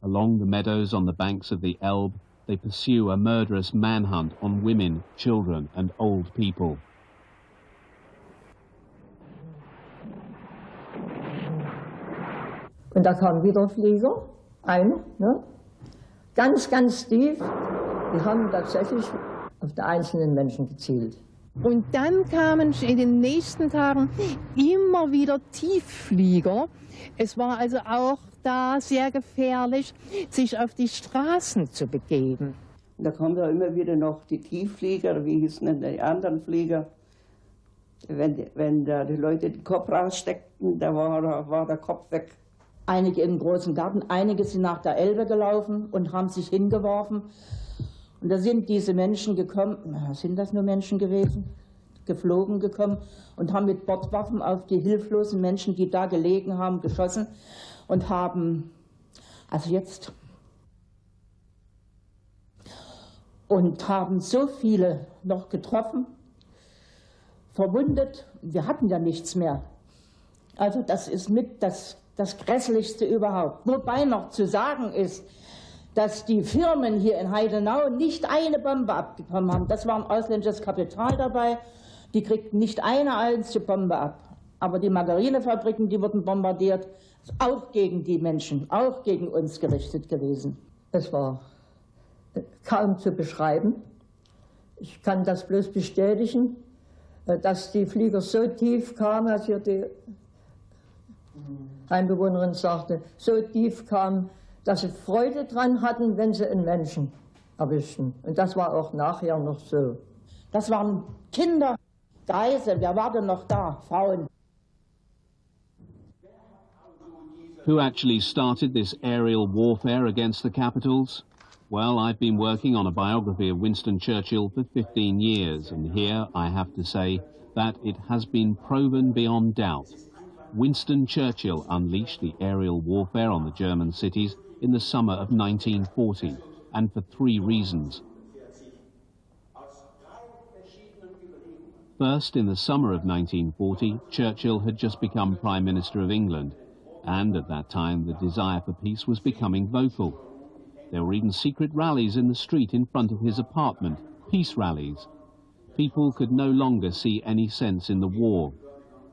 Along the meadows on the banks of the Elbe, they pursue a murderous manhunt on women, children and old people. Und da kam wieder ein Flieger, einer, ne? Ganz, ganz tief. Die haben tatsächlich auf die einzelnen Menschen gezielt. Und dann kamen in den nächsten Tagen immer wieder Tiefflieger. Es war also auch da sehr gefährlich, sich auf die Straßen zu begeben. Und da kamen da immer wieder noch die Tiefflieger, wie hießen denn die anderen Flieger? Wenn da die Leute den Kopf raussteckten, da war der Kopf weg. Einige im großen Garten, einige sind nach der Elbe gelaufen und haben sich hingeworfen. Und da sind diese Menschen gekommen, sind das nur Menschen gewesen, geflogen gekommen und haben mit Bordwaffen auf die hilflosen Menschen, die da gelegen haben, geschossen und haben, also jetzt, und haben so viele noch getroffen, verwundet. Wir hatten ja nichts mehr. Also das ist mit das Grässlichste überhaupt. Wobei noch zu sagen ist, dass die Firmen hier in Heidenau nicht eine Bombe abbekommen haben. Das war ein ausländisches Kapital dabei. Die kriegten nicht eine einzige Bombe ab. Aber die Margarinefabriken, die wurden bombardiert, ist auch gegen die Menschen, auch gegen uns gerichtet gewesen. Es war kaum zu beschreiben. Ich kann das bloß bestätigen, dass die Flieger so tief kamen, als hier die Heimbewohnerin sagte, so tief kamen, dass sie Freude dran hatten, wenn sie einen Menschen erwischten. Und das war auch nachher noch so. Das waren Kinder, Geiseln, wer war denn noch da? Frauen. Who actually started this aerial warfare against the capitals? Well, I've been working on a biography of Winston Churchill for 15 years, and here I have to say that it has been proven beyond doubt. Winston Churchill unleashed the aerial warfare on the German cities in the summer of 1940, and for 3 reasons. First, in the summer of 1940, Churchill had just become Prime Minister of England, and at that time the desire for peace was becoming vocal. There were even secret rallies in the street in front of his apartment, peace rallies. People could no longer see any sense in the war.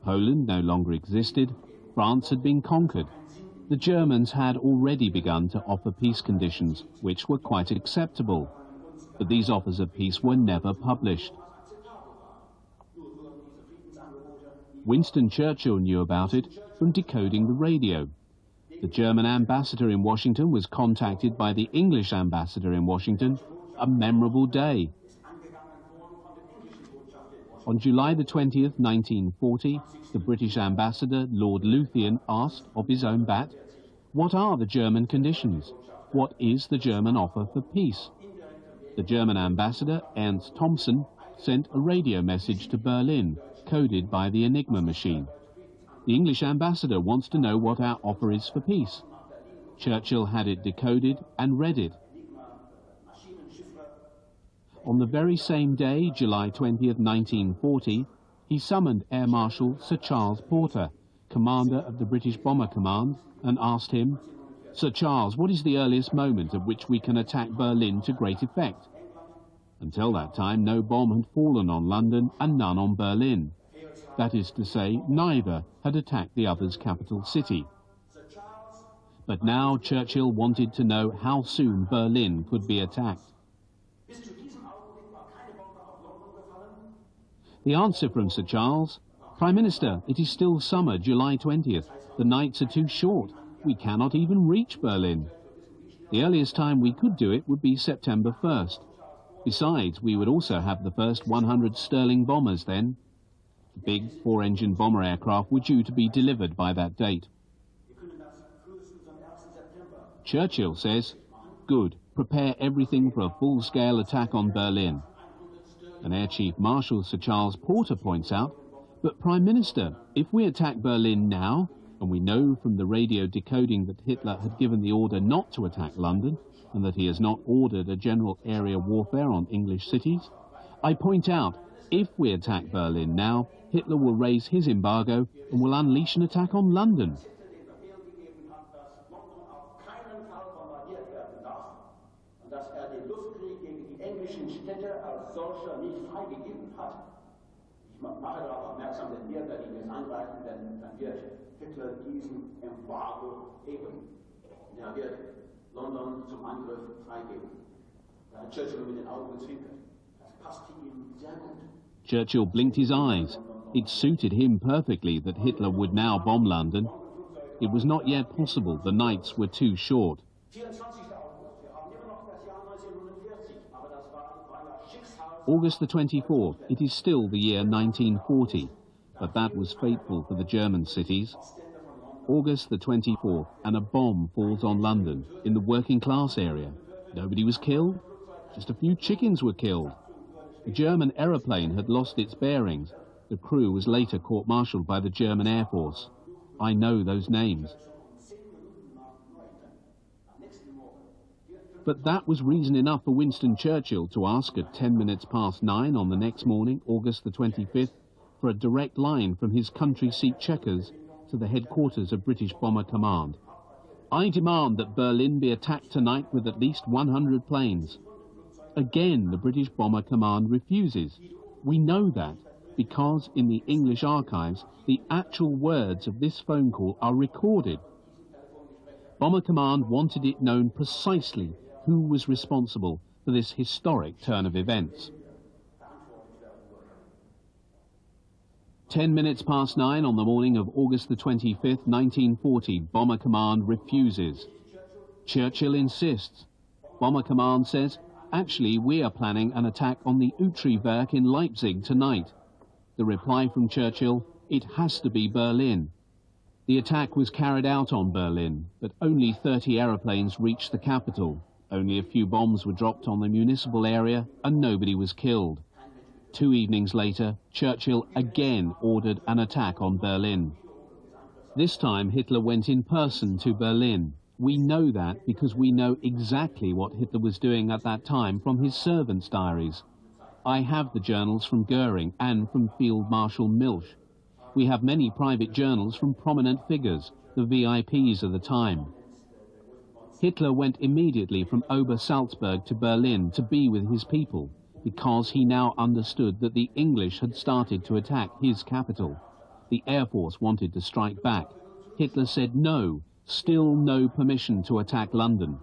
Poland no longer existed, France had been conquered. The Germans had already begun to offer peace conditions, which were quite acceptable. But these offers of peace were never published. Winston Churchill knew about it from decoding the radio. The German ambassador in Washington was contacted by the English ambassador in Washington, a memorable day. On July the 20th, 1940, the British ambassador, Lord Luthien, asked of his own bat, "What are the German conditions? What is the German offer for peace?" The German ambassador, Ernst Thompson, sent a radio message to Berlin, coded by the Enigma machine. The English ambassador wants to know what our offer is for peace. Churchill had it decoded and read it. On the very same day, July 20th, 1940, he summoned Air Marshal Sir Charles Porter, commander of the British Bomber Command, and asked him, "Sir Charles, what is the earliest moment at which we can attack Berlin to great effect?" Until that time, no bomb had fallen on London and none on Berlin. That is to say, neither had attacked the other's capital city. But now Churchill wanted to know how soon Berlin could be attacked. The answer from Sir Charles, "Prime Minister, it is still summer, July 20th. The nights are too short. We cannot even reach Berlin. The earliest time we could do it would be September 1st. Besides, we would also have the first 100 Sterling bombers then." The big 4-engine bomber aircraft were due to be delivered by that date. Churchill says, "Good, prepare everything for a full-scale attack on Berlin." And Air Chief Marshal Sir Charles Porter points out, "But Prime Minister, if we attack Berlin now, and we know from the radio decoding that Hitler had given the order not to attack London, and that he has not ordered a general area warfare on English cities, I point out, if we attack Berlin now, Hitler will raise his embargo and will unleash an attack on London." London zum Angriff freigeben. Da hat Churchill mit den Augen gezwinkert. Das passte ihm sehr gut. Churchill blinked his eyes. It suited him perfectly that Hitler would now bomb London. It was not yet possible. The nights were too short. August the 24th, it is still the year 1940, but that was fateful for the German cities. August the 24th, and a bomb falls on London, in the working class area. Nobody was killed, just a few chickens were killed. The German aeroplane had lost its bearings. The crew was later court-martialed by the German Air Force. I know those names. But that was reason enough for Winston Churchill to ask at 9:10 on the next morning, August the 25th, for a direct line from his country seat Chequers to the headquarters of British Bomber Command. I demand that Berlin be attacked tonight with at least 100 planes. Again, the British Bomber Command refuses. We know that because in the English archives, the actual words of this phone call are recorded. Bomber Command wanted it known precisely who was responsible for this historic turn of events. 9:10 on the morning of August the 25th, 1940, Bomber Command refuses. Churchill insists. Bomber Command says, actually, we are planning an attack on the Utrecht in Leipzig tonight. The reply from Churchill, it has to be Berlin. The attack was carried out on Berlin, but only 30 aeroplanes reached the capital. Only a few bombs were dropped on the municipal area and nobody was killed. 2 evenings later, Churchill again ordered an attack on Berlin. This time Hitler went in person to Berlin. We know that because we know exactly what Hitler was doing at that time from his servants' diaries. I have the journals from Goering and from Field Marshal Milch. We have many private journals from prominent figures, the VIPs of the time. Hitler went immediately from Ober-Salzberg to Berlin to be with his people, because he now understood that the English had started to attack his capital. The Air Force wanted to strike back. Hitler said no, still no permission to attack London.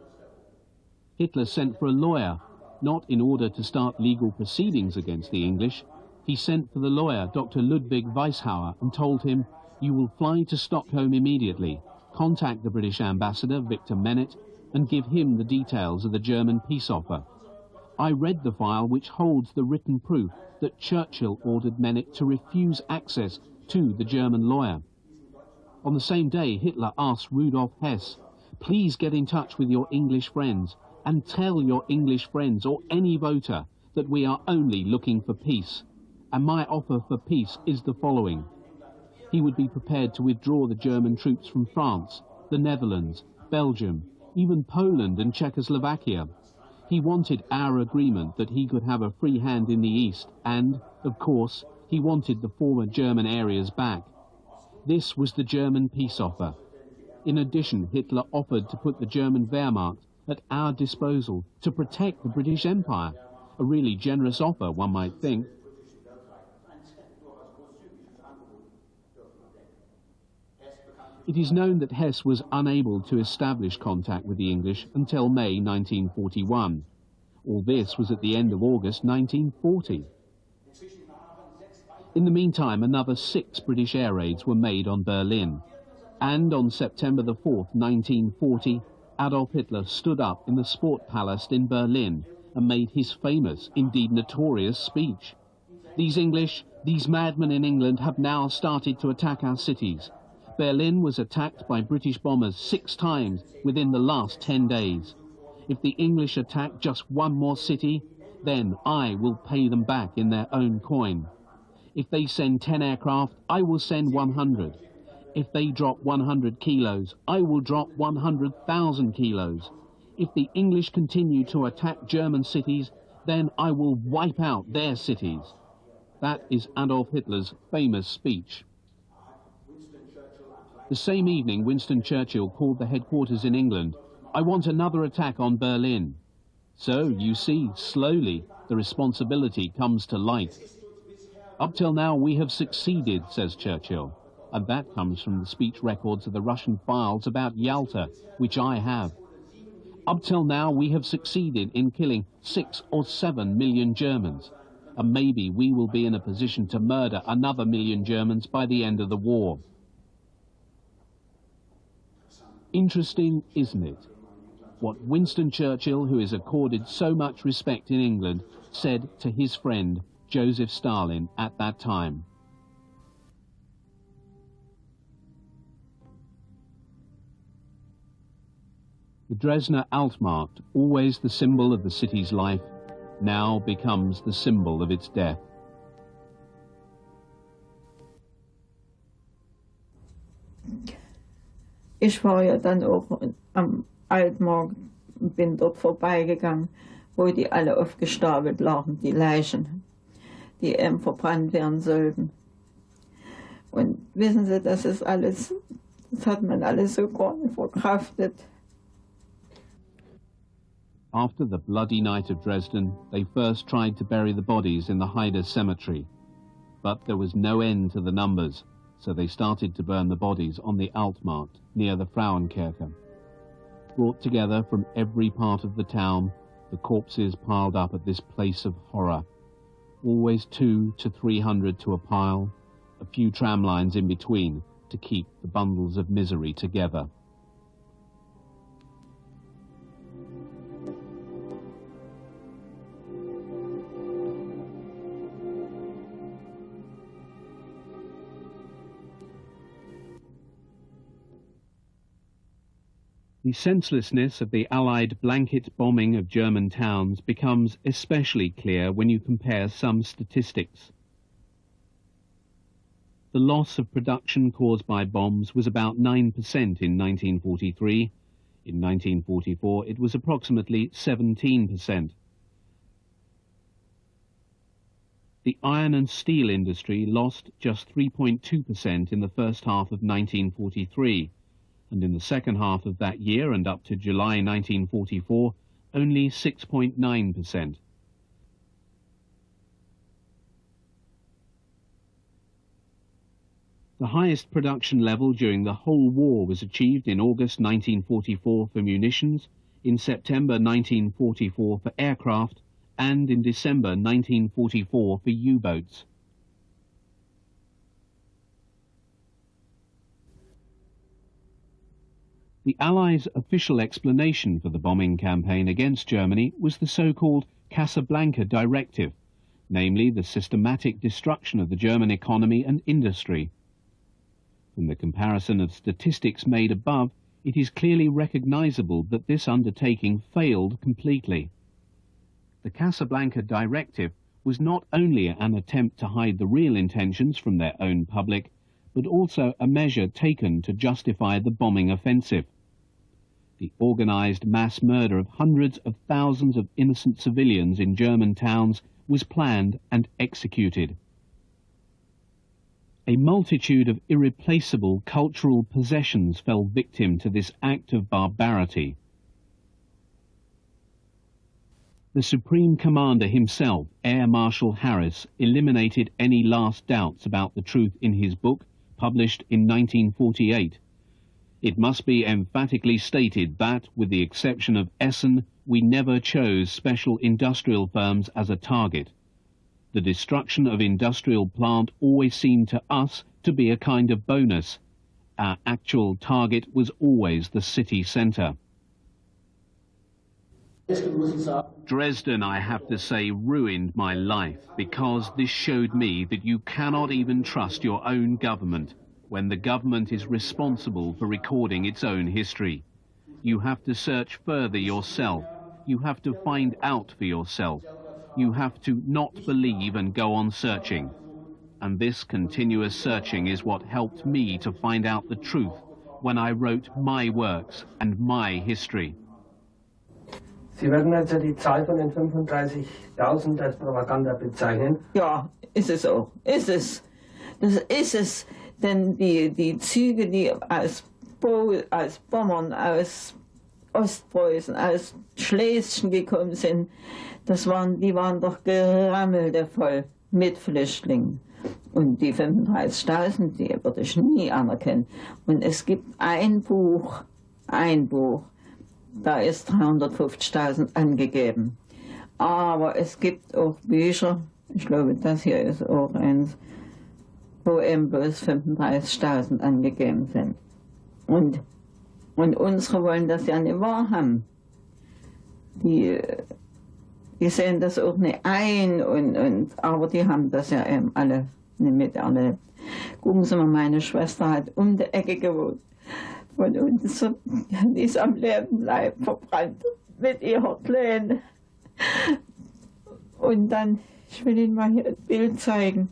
Hitler sent for a lawyer, not in order to start legal proceedings against the English. He sent for the lawyer, Dr. Ludwig Weishauer, and told him, you will fly to Stockholm immediately, contact the British ambassador, Victor Menet, and give him the details of the German peace offer. I read the file which holds the written proof that Churchill ordered Menet to refuse access to the German lawyer. On the same day, Hitler asked Rudolf Hess, please get in touch with your English friends and tell your English friends or any voter that we are only looking for peace. And my offer for peace is the following. He would be prepared to withdraw the German troops from France, the Netherlands, Belgium, even Poland and Czechoslovakia. He wanted our agreement that he could have a free hand in the East and, of course, he wanted the former German areas back. This was the German peace offer. In addition, Hitler offered to put the German Wehrmacht at our disposal to protect the British Empire. A really generous offer, one might think. It is known that Hess was unable to establish contact with the English until May 1941. All this was at the end of August 1940. In the meantime, another 6 British air raids were made on Berlin. And on September the 4th, 1940, Adolf Hitler stood up in the Sportpalast in Berlin and made his famous, indeed notorious, speech. These English, these madmen in England have now started to attack our cities. Berlin was attacked by British bombers 6 times within the last 10 days. If the English attack just one more city, then I will pay them back in their own coin. If they send 10 aircraft, I will send 100. If they drop 100 kilos, I will drop 100,000 kilos. If the English continue to attack German cities, then I will wipe out their cities. That is Adolf Hitler's famous speech. The same evening, Winston Churchill called the headquarters in England. I want another attack on Berlin. So, you see, slowly, the responsibility comes to light. Up till now, we have succeeded, says Churchill. And that comes from the speech records of the Russian files about Yalta, which I have. Up till now, we have succeeded in killing 6 or 7 million Germans. And maybe we will be in a position to murder another 1 million Germans by the end of the war. Interesting, isn't it? What Winston Churchill, who is accorded so much respect in England, said to his friend Joseph Stalin at that time. The Dresdner Altmarkt, always the symbol of the city's life, now becomes the symbol of its death. Ich war ja dann auch am Altmarkt und bin dort vorbeigegangen, wo die alle aufgestapelt lagen, die Leichen, die eben verbrannt werden sollten. Und wissen Sie, das ist alles, das hat man alles so gar nicht verkraftet. After the bloody night of Dresden, they first tried to bury the bodies in the Heide cemetery. But there was no end to the numbers, so they started to burn the bodies on the Altmarkt, near the Frauenkirche. Brought together from every part of the town, the corpses piled up at this place of horror. Always 200 to 300 to a pile, a few tram lines in between to keep the bundles of misery together. The senselessness of the Allied blanket bombing of German towns becomes especially clear when you compare some statistics. The loss of production caused by bombs was about 9% in 1943. In 1944, it was approximately 17%. The iron and steel industry lost just 3.2% in the first half of 1943. And in the second half of that year and up to July 1944, only 6.9%. The highest production level during the whole war was achieved in August 1944 for munitions, in September 1944 for aircraft, and in December 1944 for U-boats. The Allies' official explanation for the bombing campaign against Germany was the so-called Casablanca Directive, namely the systematic destruction of the German economy and industry. From the comparison of statistics made above, it is clearly recognizable that this undertaking failed completely. The Casablanca Directive was not only an attempt to hide the real intentions from their own public, but also a measure taken to justify the bombing offensive. The organized mass murder of hundreds of thousands of innocent civilians in German towns was planned and executed. A multitude of irreplaceable cultural possessions fell victim to this act of barbarity. The Supreme Commander himself, Air Marshal Harris, eliminated any last doubts about the truth in his book, published in 1948. It must be emphatically stated that, with the exception of Essen, we never chose special industrial firms as a target. The destruction of industrial plant always seemed to us to be a kind of bonus. Our actual target was always the city centre. Dresden, I have to say, ruined my life, because this showed me that you cannot even trust your own government when the government is responsible for recording its own history. You have to search further yourself. You have to find out for yourself. You have to not believe and go on searching. And this continuous searching is what helped me to find out the truth when I wrote my works and my history. Sie werden also die Zahl von den 35.000 als Propaganda bezeichnen? Ja, ist es auch. Ist es. Das ist es. Denn die Züge, die aus Pommern, aus Ostpreußen, aus Schlesien gekommen sind, die waren doch gerammelte voll mit Flüchtlingen. Und die 35.000, die würde ich nie anerkennen. Und es gibt ein Buch, da ist 350.000 angegeben. Aber es gibt auch Bücher, ich glaube, das hier ist auch eins, wo eben bloß 35.000 angegeben sind. Und unsere wollen das ja nicht wahrhaben. Die sehen das auch nicht ein, aber die haben das ja eben alle nicht miterlebt. Gucken Sie mal, meine Schwester hat um die Ecke gewohnt von uns, die ist am Leib verbrannt mit ihrer Kleinen. Und dann, ich will Ihnen mal hier ein Bild zeigen.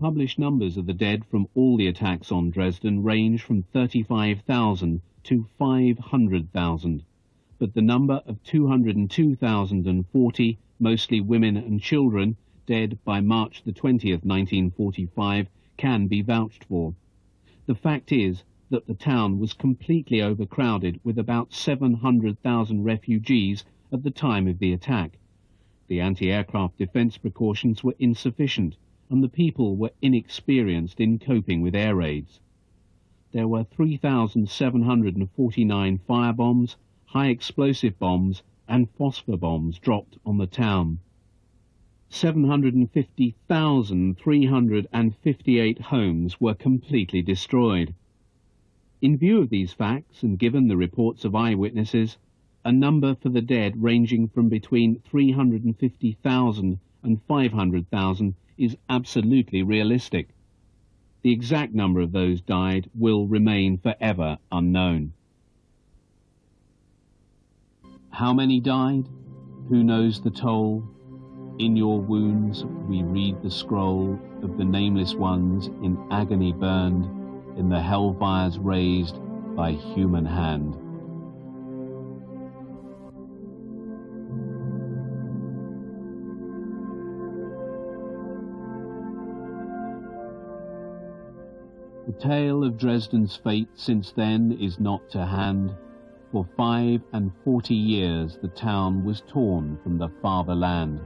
published numbers of the dead from all the attacks on Dresden range from 35,000 to 500,000, but the number of 202,040, mostly women and children, dead by March the 20th, 1945, can be vouched for. The fact is that the town was completely overcrowded with about 700,000 refugees at the time of the attack. The anti-aircraft defense precautions were insufficient, and the people were inexperienced in coping with air raids. There were 3,749 firebombs, high-explosive bombs, and phosphor bombs dropped on the town. 750,358 homes were completely destroyed. In view of these facts, and given the reports of eyewitnesses, a number for the dead ranging from between 350,000 and 500,000 is absolutely realistic. The exact number of those died will remain forever unknown. How many died? Who knows the toll? In your wounds we read the scroll of the nameless ones in agony burned, in the hellfires raised by human hand. The tale of Dresden's fate since then is not to hand. For 45 years the town was torn from the fatherland.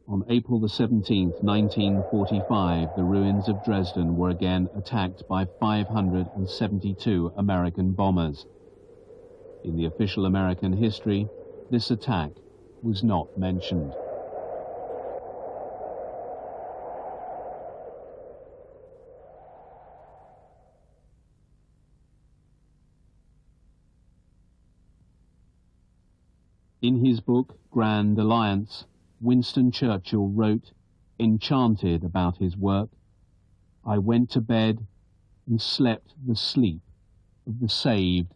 On April the 17th, 1945, the ruins of Dresden were again attacked by 572 American bombers. In the official American history, this attack was not mentioned. In his book, Grand Alliance, Winston Churchill wrote, enchanted about his work, "I went to bed and slept the sleep of the saved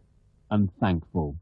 and thankful."